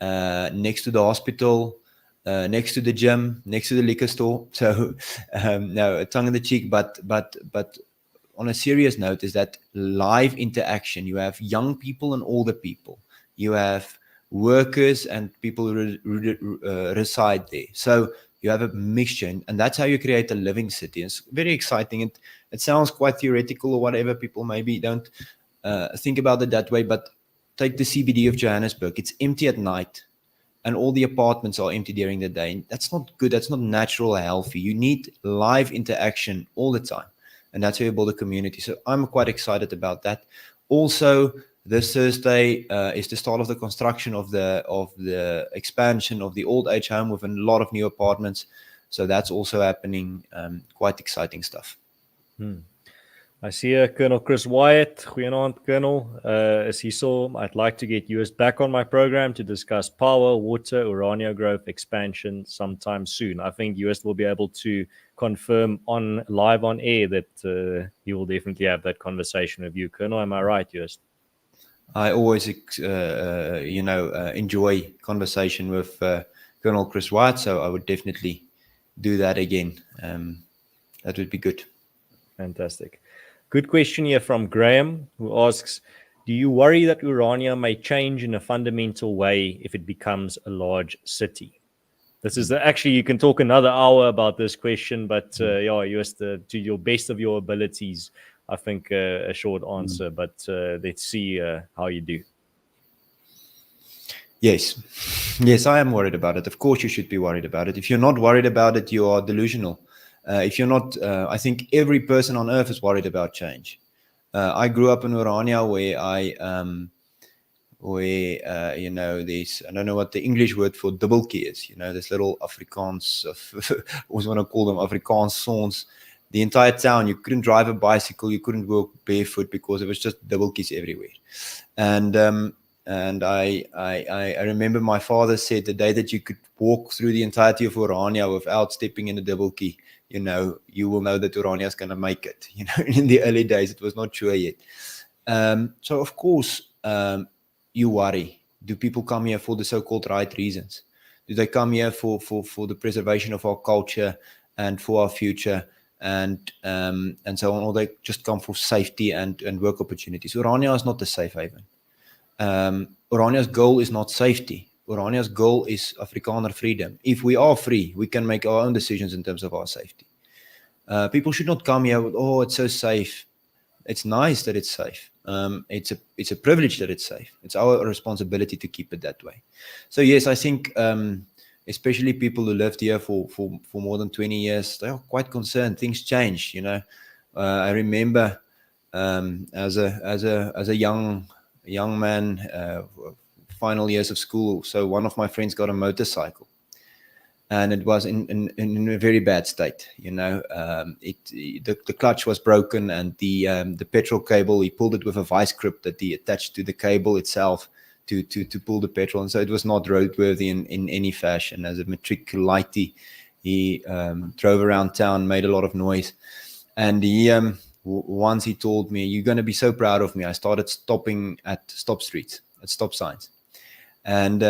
next to the hospital, next to the gym, next to the liquor store. So no, a tongue in the cheek, but on a serious note, is that live interaction. You have young people and older people. You have workers and people who reside there. So you have a mixture, and that's how you create a living city. It's very exciting. It sounds quite theoretical or whatever. People maybe don't think about it that way, but take the CBD of Johannesburg. It's empty at night, and all the apartments are empty during the day. That's not good. That's not natural or healthy. You need live interaction all the time, and that's how you build a community. So I'm quite excited about that. Also, this Thursday is the start of the construction of the expansion of the old age home with a lot of new apartments. So that's also happening. Quite exciting stuff. I see Colonel Chris Wyatt. Goeienaand, Colonel. As he saw, I'd like to get Joost back on my program to discuss power, water, Orania growth expansion sometime soon. I think Joost will be able to confirm live on air that he will definitely have that conversation with you. Colonel, am I right, Joost? I always, enjoy conversation with Colonel Chris Wyatt, so I would definitely do that again. That would be good. Fantastic. Good question here from Graham, who asks, do you worry that Orania may change in a fundamental way if it becomes a large city? This is actually, you can talk another hour about this question, but Joost, to your best of your abilities, I think a short answer, but let's see how you do. Yes, I am worried about it. Of course, you should be worried about it. If you're not worried about it, you are delusional. If you're not, I think every person on earth is worried about change. I grew up in Orania where there's, I don't know what the English word for dubbeltjie is, this little Afrikaans, I always want to call them Afrikaans sons, The entire town, you couldn't drive a bicycle, you couldn't walk barefoot because it was just double keys everywhere. And I remember my father said the day that you could walk through the entirety of Orania without stepping in a double key, you will know that Orania is going to make it. In the early days, it was not sure yet. So of course, you worry. Do people come here for the so-called right reasons? Do they come here for the preservation of our culture and for our future and so on, or they just come for safety and work opportunities? Orania is not a safe haven. Orania's goal is not safety. Orania's goal is Afrikaner freedom. If we are free, we can make our own decisions in terms of our safety. People should not come here with, oh, it's so safe. It's nice that it's safe. It's a privilege that it's safe. It's our responsibility to keep it that way. So yes, I think especially people who lived here for more than 20 years, they are quite concerned. Things change, I remember as a young man, final years of school. So one of my friends got a motorcycle, and it was in a very bad state. The clutch was broken, and the petrol cable, he pulled it with a vice grip that he attached to the cable itself to pull the petrol, and so it was not roadworthy in any fashion. As a matric lighty, he drove around town, made a lot of noise, and he once he told me, "You're going to be so proud of me." I started stopping at stop streets, at stop signs. And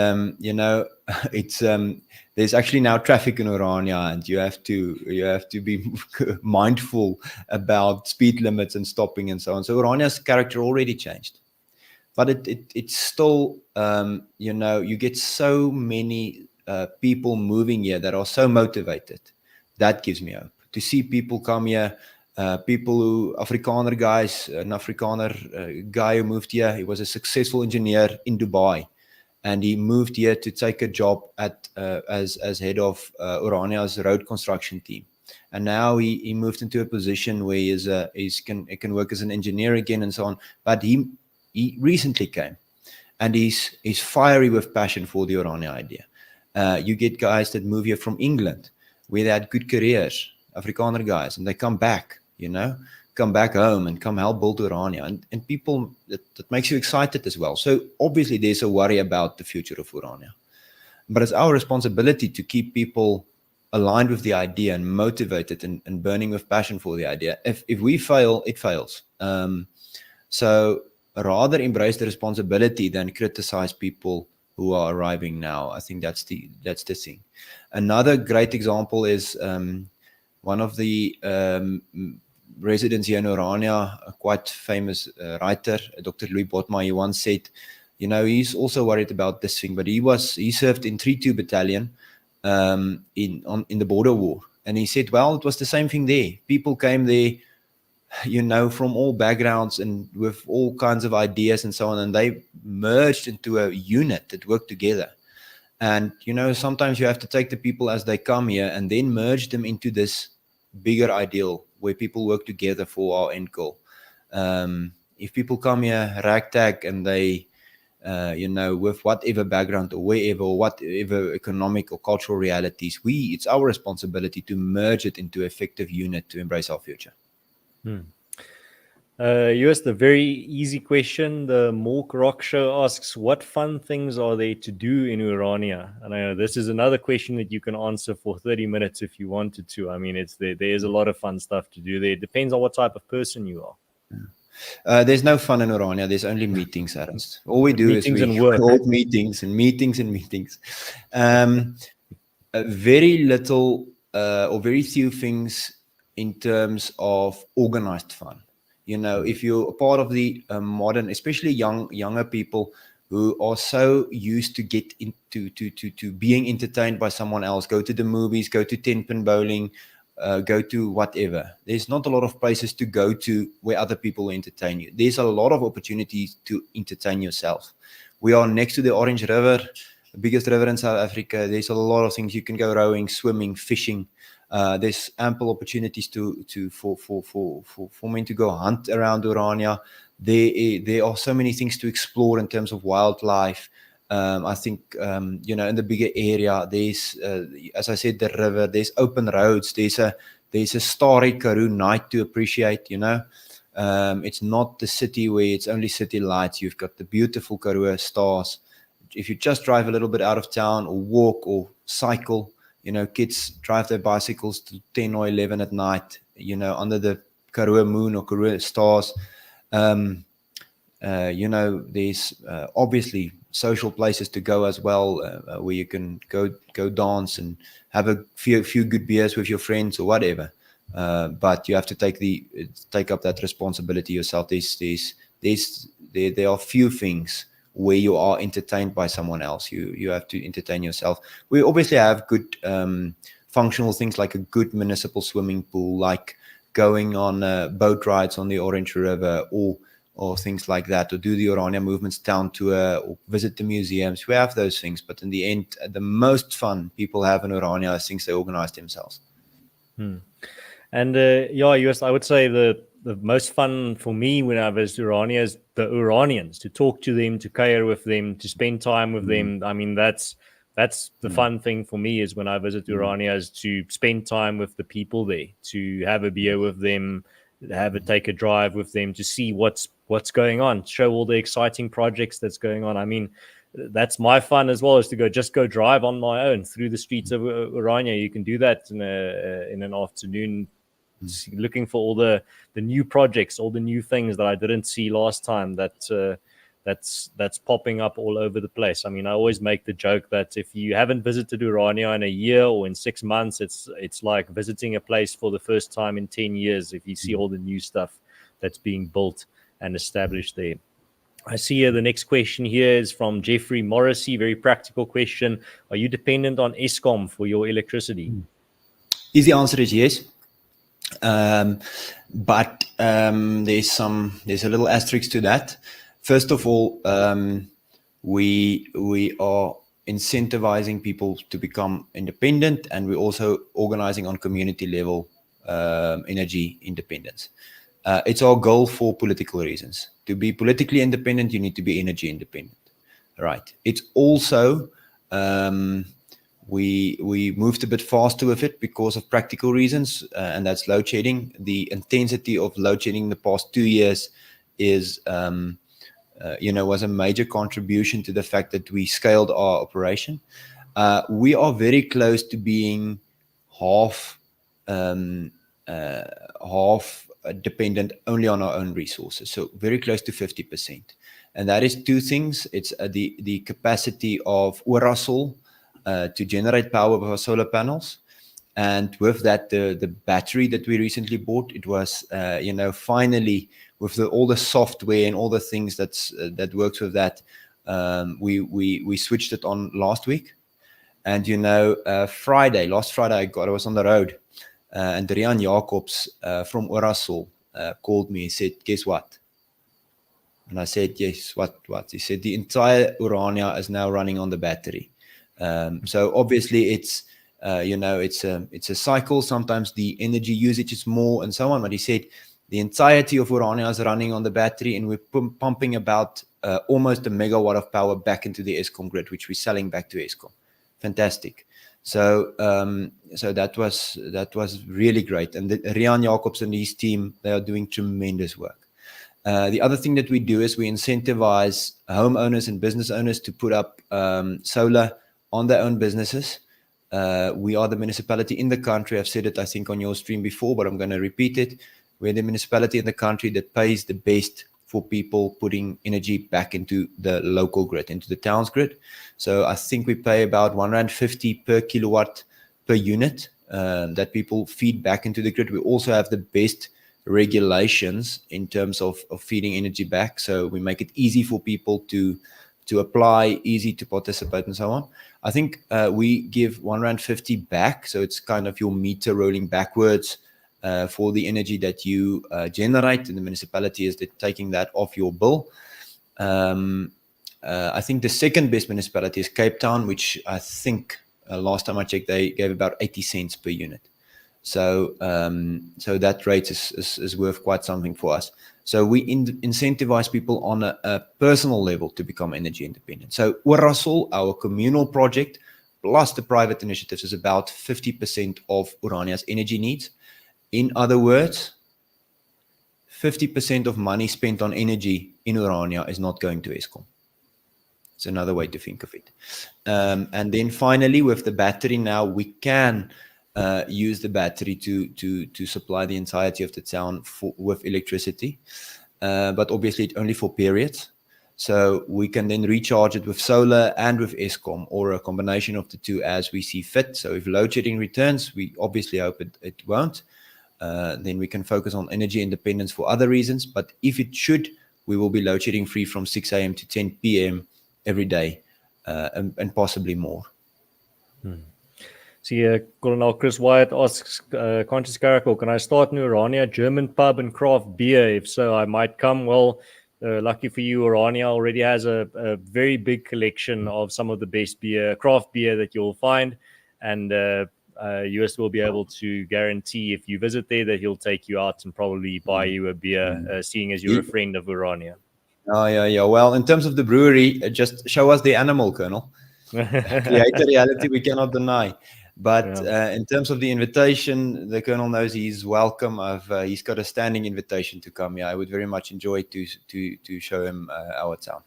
it's there's actually now traffic in Orania, and you have to be mindful about speed limits and stopping and so on. So Orania's character already changed, but it's still you get so many people moving here that are so motivated. That gives me hope to see people come here. People who Afrikaner guys, an Afrikaner guy who moved here. He was a successful engineer in Dubai. And he moved here to take a job at as head of Orania's road construction team. And now he moved into a position where he can work as an engineer again and so on. But he recently came, and he's fiery with passion for the Orania idea. You get guys that move here from England, where they had good careers, Afrikaner guys, and they come back, come back home and come help build Orania, and people that makes you excited as well. So obviously there's a worry about the future of Orania, but it's our responsibility to keep people aligned with the idea and motivated and burning with passion for the idea. If we fail, it fails. So rather embrace the responsibility than criticize people who are arriving now. I think that's the thing. Another great example is one of the residents here in Orania, a quite famous writer, Dr. Louis Botma, he once said, he's also worried about this thing, but he served in 3-2 battalion in the border war. And he said, well, it was the same thing there. People came there, from all backgrounds and with all kinds of ideas and so on, and they merged into a unit that worked together. And, sometimes you have to take the people as they come here and then merge them into this bigger ideal where people work together for our end goal. If people come here ragtag and they, with whatever background or wherever, or whatever economic or cultural realities, it's our responsibility to merge it into an effective unit to embrace our future. Joost, the very easy question. The Mork Rock Show asks, what fun things are there to do in Orania? And I know this is another question that you can answer for 30 minutes if you wanted to. I mean, there's a lot of fun stuff to do there. It depends on what type of person you are. There's no fun in Orania. There's only meetings, Ernst. All we do meetings is we hold meetings and meetings and meetings. Very little or very few things in terms of organized fun. If you're a part of the modern, especially younger people who are so used to get into to being entertained by someone else, go to the movies, go to 10-pin bowling, go to whatever. There's not a lot of places to go to where other people entertain you. There's a lot of opportunities to entertain yourself. We are next to the Orange River, the biggest river in South Africa. There's a lot of things you can go rowing, swimming, fishing. There's ample opportunities for men to go hunt around Orania. There are so many things to explore in terms of wildlife. I think in the bigger area, there's as I said, the river. There's open roads. There's a There's a starry Karoo night to appreciate, you know. It's not the city where it's only city lights. You've got the beautiful Karoo stars. If you just drive a little bit out of town or walk or cycle, you know, kids drive their bicycles to 10 or 11 at night, you know, under the Karoo moon or Karoo stars. You know, there's obviously social places to go as well, where you can go dance and have a few good beers with your friends or whatever. But you have to take up that responsibility yourself. There are few things where you are entertained by someone else. You have to entertain yourself. We obviously have good functional things like a good municipal swimming pool, like going on boat rides on the Orange River, or things like that, or do the Orania Movement town tour, or visit the museums. We have those things, but in the end, the most fun people have in Orania is things they organize themselves. And yes, I would say the most fun for me when I visit Orania is the Oranians, to talk to them, to care with them, to spend time with them. I mean, that's the fun thing for me, is when I visit Orania, is to spend time with the people there, to have a beer with them, take a drive with them, to see what's going on, show all the exciting projects that's going on. I mean, that's my fun as well, is to go drive on my own through the streets of Orania. You can do that in an afternoon, looking for all the new projects, all the new things that I didn't see last time, that's popping up all over the place. I mean, I always make the joke that if you haven't visited Orania in a year or in 6 months, it's like visiting a place for the first time in 10 years, if you see all the new stuff that's being built and established there. I see here the next question here is from Jeffrey Morrissey. Very practical question. Are you dependent on Eskom for your electricity? Easy answer is yes. But there's a little asterisk to that. First of all, we are incentivizing people to become independent, and we're also organizing on community level energy independence. It's our goal for political reasons. To be politically independent, you need to be energy independent, right? It's also we moved a bit faster with it because of practical reasons, and that's load shedding. The intensity of load shedding in the past 2 years is, was a major contribution to the fact that we scaled our operation. We are very close to being half dependent only on our own resources, so very close to 50%. And that is two things. It's the capacity of Orasol to generate power with our solar panels, and with that the battery that we recently bought. It was finally, with all the software and all the things that works with that, we switched it on last week. And last Friday I was on the road, and Rian Jacobs from Orasol called me and said, "Guess what?" And I said, "Yes, what?" He said, "The entire Orania is now running on the battery." So obviously it's a cycle. Sometimes the energy usage is more and so on. But he said the entirety of Orania is running on the battery, and we're pumping about almost a megawatt of power back into the Eskom grid, which we're selling back to Eskom. Fantastic. So that was really great. And Rian Jacobs and his team, they are doing tremendous work. The other thing that we do is we incentivize homeowners and business owners to put up solar on their own businesses. We are the municipality in the country. I've said it, I think, on your stream before, but I'm going to repeat it. We're the municipality in the country that pays the best for people putting energy back into the local grid, into the town's grid. So I think we pay about R1.50 per kilowatt per unit that people feed back into the grid. We also have the best regulations in terms of feeding energy back. So we make it easy for people to apply, easy to participate, and so on. I think we give R1.50 back. So it's kind of your meter rolling backwards for the energy that you generate, and the municipality is taking that off your bill. I think the second best municipality is Cape Town, which I think last time I checked, they gave about 80 cents per unit. So that rate is worth quite something for us. So we incentivize people on a personal level to become energy independent. So Orasol, our communal project, plus the private initiatives, is about 50% of Orania's energy needs. In other words, 50% of money spent on energy in Orania is not going to Eskom. It's another way to think of it. And then finally, with the battery now, we can use the battery to supply the entirety of the town with electricity, but obviously only for periods. So we can then recharge it with solar and with Eskom, or a combination of the two as we see fit. So if load shedding returns, we obviously hope it won't. Then we can focus on energy independence for other reasons. But if it should, we will be load shedding free from 6 a.m. to 10 p.m. every day, and possibly more. See, Colonel Chris Wyatt asks, Conscious Caracal, can I start in Orania German pub and craft beer? If so, I might come. Well, lucky for you, Orania already has a very big collection of some of the best beer, craft beer that you'll find. And US will be able to guarantee if you visit there that he'll take you out and probably buy you a beer, seeing as you're a friend of Orania. Oh, yeah. Well, in terms of the brewery, just show us the animal, Colonel. Create a reality we cannot deny. But in terms of the invitation, the Colonel knows he's welcome. He's got a standing invitation to come. Yeah, I would very much enjoy to show him our town.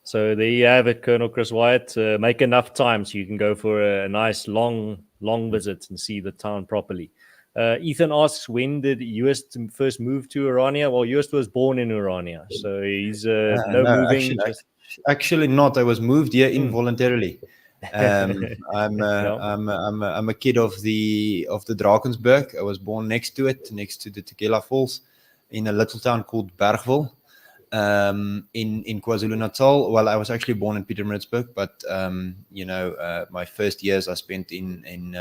So there you have it, Colonel Chris Wyatt. Make enough time so you can go for a nice long visit and see the town properly. Ethan asks, when did Joost first move to Orania? Well, Joost was born in Orania, so he's no moving. Actually, not. I was moved here involuntarily. I'm a kid of the Drakensberg. I was born next to the Tegela Falls, in a little town called Bergville, in KwaZulu-Natal. Well, I was actually born in Pietermaritzburg, but my first years I spent in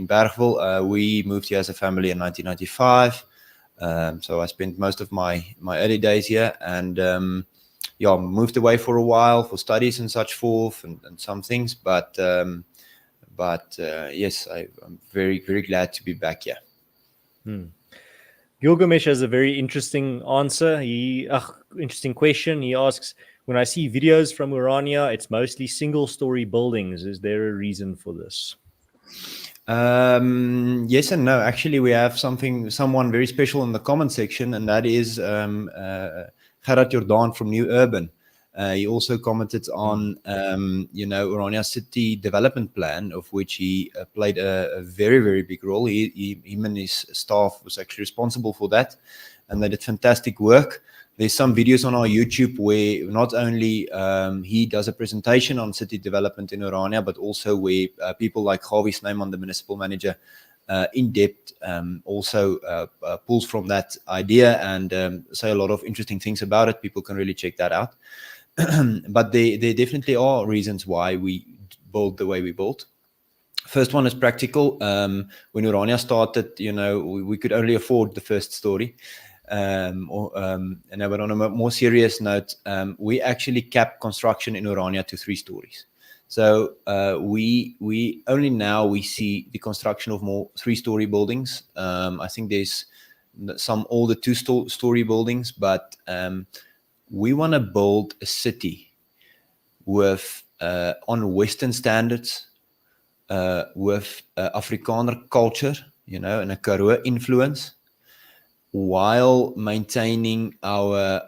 Bergville. We moved here as a family in 1995. So I spent most of my early days here, and moved away for a while for studies and such forth, and some things. But yes, I'm very, very glad to be back here. Gilgamesh has a very interesting answer. Interesting question. He asks, when I see videos from Orania, it's mostly single-story buildings. Is there a reason for this? Yes and no. Actually, we have someone very special in the comment section, and that is Gerard Jordan from New Urban. He also commented on Orania City Development Plan, of which he played a very, very big role. Him and his staff was actually responsible for that, and they did fantastic work. There's some videos on our YouTube where not only he does a presentation on city development in Orania, but also where people like Javi Snyman, the municipal manager, in depth also pulls from that idea and say a lot of interesting things about it. People can really check that out. But there definitely are reasons why we build the way we built. First one is practical. When Orania started, we could only afford the first story. But on a more serious note, we actually capped construction in Orania to 3 stories. So we only now we see the construction of more 3-story buildings. I think there's some older 2-story buildings, but we want to build a city with on Western standards, with Afrikaner culture, and a Karoo influence, while maintaining our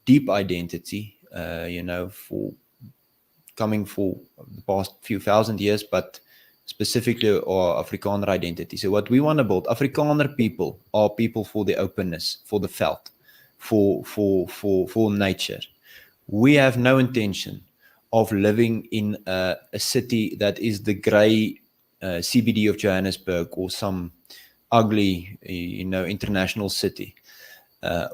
deep identity, for the past few thousand years, but specifically our Afrikaner identity. So what we want to build, Afrikaner people are people for the openness, for the veld, for nature. We have no intention of living in a city that is the grey CBD of Johannesburg or some ugly, international city.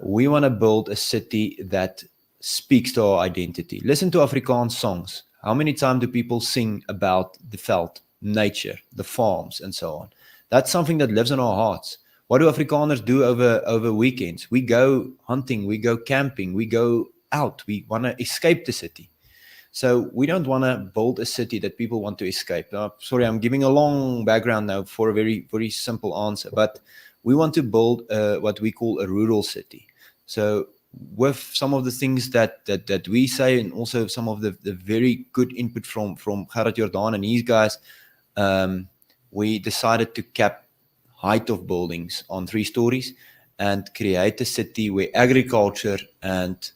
We want to build a city that speaks to our identity. Listen to Afrikaans songs. How many times do people sing about the veld, nature, the farms, and so on? That's something that lives in our hearts. What do Afrikaners do over weekends? We go hunting, we go camping, we go out. We want to escape the city. So we don't want to build a city that people want to escape. Sorry, I'm giving a long background now for a very, very simple answer. But we want to build what we call a rural city. So with some of the things that we say, and also some of the very good input from Gerard Jordan and his guys, we decided to cap height of buildings on 3 stories and create a city where agriculture and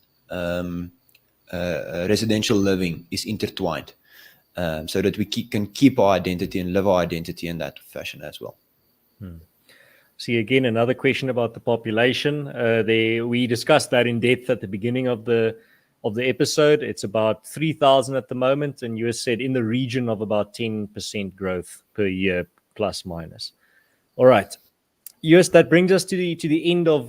residential living is intertwined, so that we can keep our identity and live our identity in that fashion as well. See, again, another question about the population. We discussed that in depth at the beginning of the episode. It's about 3,000 at the moment, and you said in the region of about 10% growth per year, plus minus. All right, yes, that brings us to the end of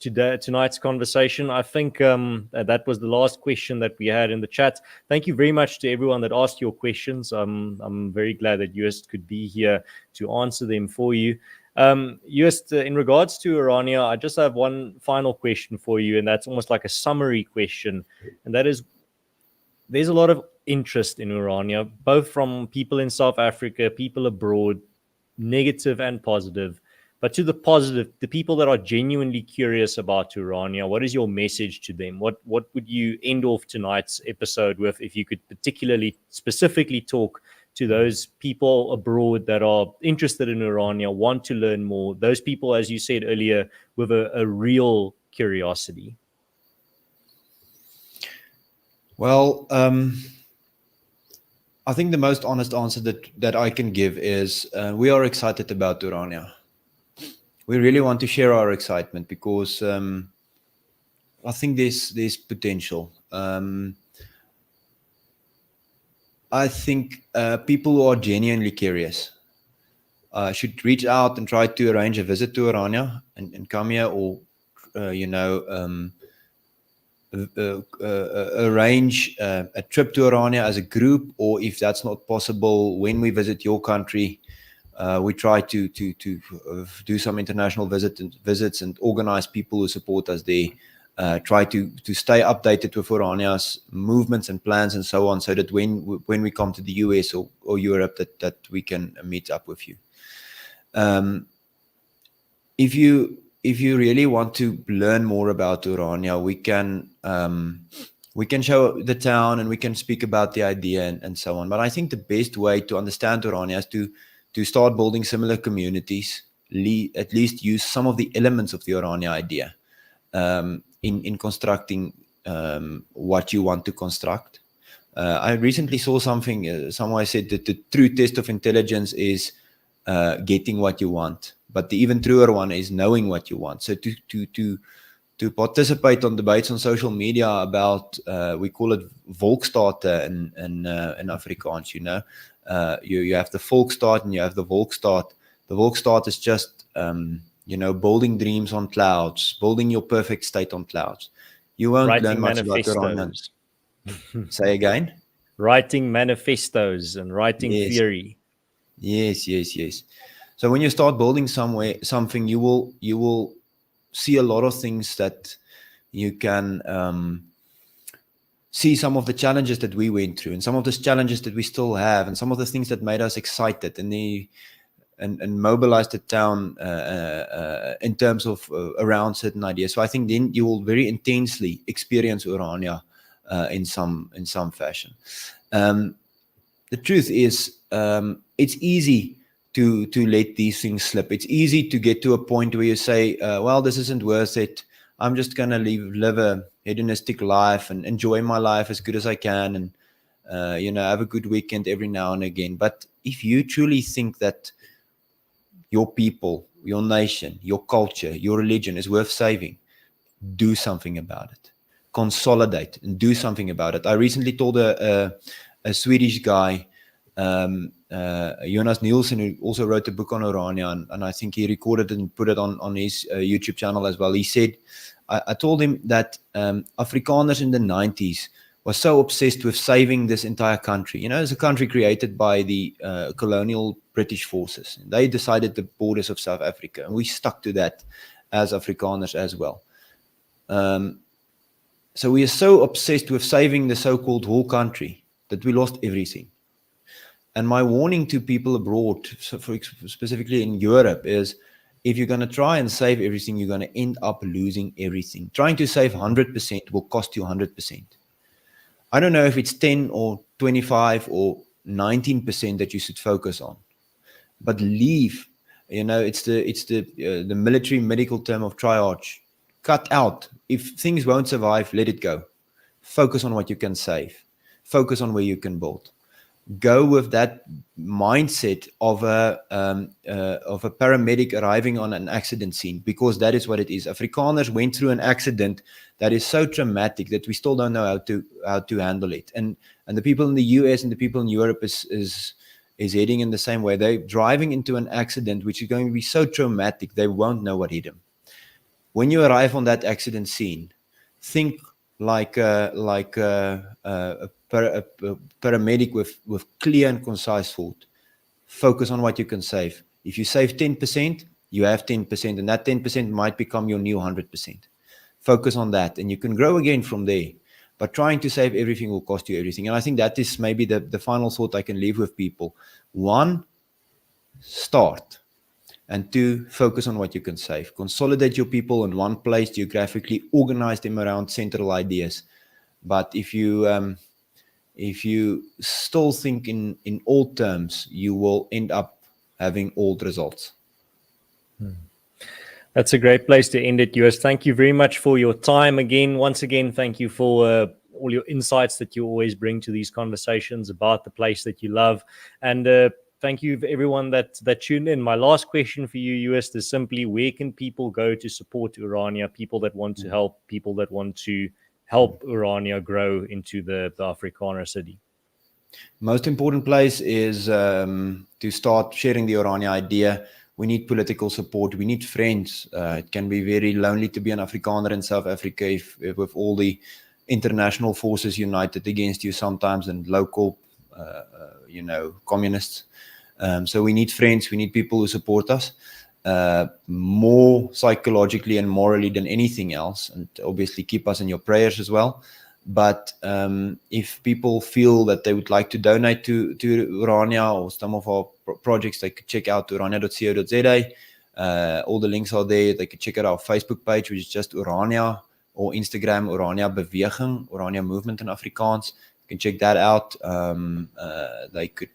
tonight's conversation. I think that was the last question that we had in the chat. Thank you very much to everyone that asked your questions. I'm very glad that Joost could be here to answer them for you. Joost, in regards to Orania, I just have one final question for you, and that's almost like a summary question, and that is, there's a lot of interest in Orania, both from people in South Africa, people abroad, negative and positive. But to the positive, the people that are genuinely curious about Orania, what is your message to them? What would you end off tonight's episode with, if you could specifically talk to those people abroad that are interested in Orania, want to learn more, those people, as you said earlier, with a real curiosity? Well, I think the most honest answer that I can give is we are excited about Orania. We really want to share our excitement because I think there's potential. I think people who are genuinely curious should reach out and try to arrange a visit to Orania and come here, or arrange a trip to Orania as a group, or if that's not possible, when we visit your country, we try to do some international visits and organize people who support us there. Try to stay updated with Orania's movements and plans and so on, so that when we come to the US or Europe, that we can meet up with you. If you really want to learn more about Orania, we can show the town and we can speak about the idea and so on. But I think the best way to understand Orania is to start building similar communities, at least use some of the elements of the Orania idea in constructing what you want to construct. I recently saw something, someone said that the true test of intelligence is getting what you want, but the even truer one is knowing what you want. So to participate on debates on social media about, we call it volkstate in Afrikaans, you have the volksstaat and you have the volksstaat. The volksstaat is just building dreams on clouds, building your perfect state on clouds. You won't learn much about Iranians. Say again? Writing manifestos and writing theory. Yes. So when you start building something, you will see a lot of things that you can see some of the challenges that we went through and some of the challenges that we still have and some of the things that made us excited and mobilized the town in terms of around certain ideas. So I think then you will very intensely experience Orania in some fashion. The truth is, it's easy to let these things slip. It's easy to get to a point where you say, well, this isn't worth it. I'm just going to live a hedonistic life and enjoy my life as good as I can and have a good weekend every now and again. But if you truly think that your people, your nation, your culture, your religion is worth saving, do something about it. Consolidate and do something about it. I recently told a Swedish guy, Jonas Nielsen, who also wrote a book on Orania, and I think he recorded it and put it on his YouTube channel as well. He said, I told him that Afrikaners in the 90s was so obsessed with saving this entire country. It's a country created by the colonial British forces. They decided the borders of South Africa, and we stuck to that as Afrikaners as well. So we are so obsessed with saving the so-called whole country that we lost everything. And my warning to people abroad, specifically in Europe, is if you're going to try and save everything, you're going to end up losing everything. Trying to save 100% will cost you 100%. I don't know if it's 10 or 25 or 19% that you should focus on, but leave It's the military medical term of triage. Cut out. If things won't survive, let it go. Focus on what you can save. Focus on where you can build. Go with that mindset of a paramedic arriving on an accident scene, because that is what it is. Afrikaners went through an accident that is so traumatic that we still don't know how to handle it. And the people in the US and the people in Europe is heading in the same way. They're driving into an accident which is going to be so traumatic they won't know what hit them. When you arrive on that accident scene, think like a paramedic with clear and concise thought. Focus on what you can save. If you save 10%, you have 10%, and that 10% might become your new 100%. Focus on that, and you can grow again from there. But trying to save everything will cost you everything. And I think that is maybe the final thought I can leave with people. 1, start. And 2, focus on what you can save. Consolidate your people in one place geographically, organize them around central ideas. But if you still think in old terms, you will end up having old results. That's a great place to end it, Joost. Thank you very much for your time again. Once again, thank you for all your insights that you always bring to these conversations about the place that you love. And thank you everyone that tuned in. My last question for you, Joost, is simply, where can people go to support Orania? People that want to help, people that want to help Orania grow into the Afrikaner city. Most important place is to start sharing the Orania idea. We need political support. We need friends. It can be very lonely to be an Afrikaner in South Africa if with all the international forces united against you sometimes, and local, communists. So we need friends. We need people who support us more psychologically and morally than anything else, and obviously keep us in your prayers as well. But if people feel that they would like to donate to Orania or some of our projects, they could check out orania.co.za. All the links are there. They could check out our Facebook page, which is just Orania, or Instagram, Orania Beweging, Orania Movement in Afrikaans. You can check that out. They could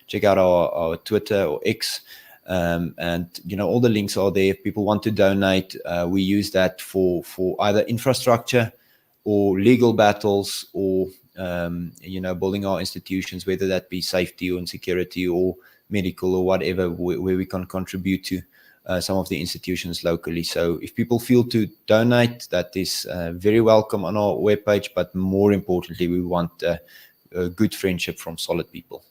check out our Twitter or X. And all the links are there. If people want to donate, we use that for either infrastructure or legal battles, or building our institutions, whether that be safety or security or medical or whatever, where we can contribute to some of the institutions locally. So if people feel to donate, that is very welcome on our webpage. But more importantly, we want a good friendship from solid people.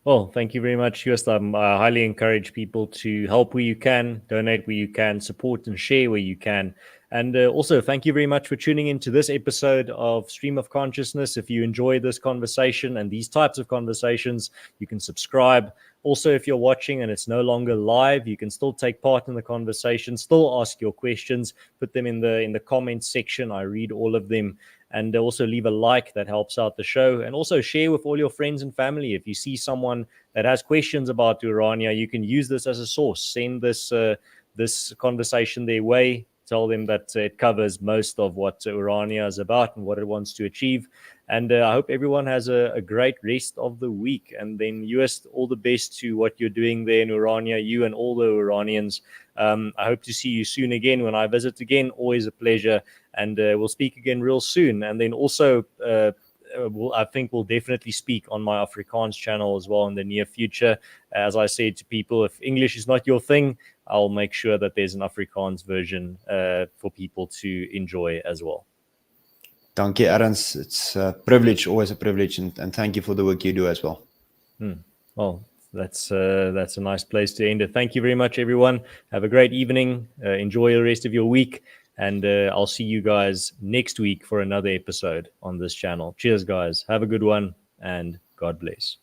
Well, thank you very much, Joost. I highly encourage people to help where you can, donate where you can, support and share where you can. And also, thank you very much for tuning into this episode of Stream of Consciousness. If you enjoy this conversation and these types of conversations, you can subscribe. Also, if you're watching and it's no longer live, you can still take part in the conversation, still ask your questions, put them in the comments section. I read all of them. And also leave a like. That helps out the show. And also share with all your friends and family. If you see someone that has questions about Orania, you can use this as a source. Send this conversation their way. Tell them that it covers most of what Orania is about and what it wants to achieve. And I hope everyone has a great rest of the week. And then, Joost, all the best to what you're doing there in Orania, you and all the Oranians. I hope to see you soon again when I visit again. Always a pleasure. And we'll speak again real soon. And then also, I think we'll definitely speak on my Afrikaans channel as well in the near future. As I said to people, if English is not your thing, I'll make sure that there's an Afrikaans version for people to enjoy as well. Thank you, Ernst. It's a privilege, always a privilege, and thank you for the work you do as well. Well, that's a nice place to end it. Thank you very much, everyone. Have a great evening. Enjoy the rest of your week. And I'll see you guys next week for another episode on this channel. Cheers, guys. Have a good one, and God bless.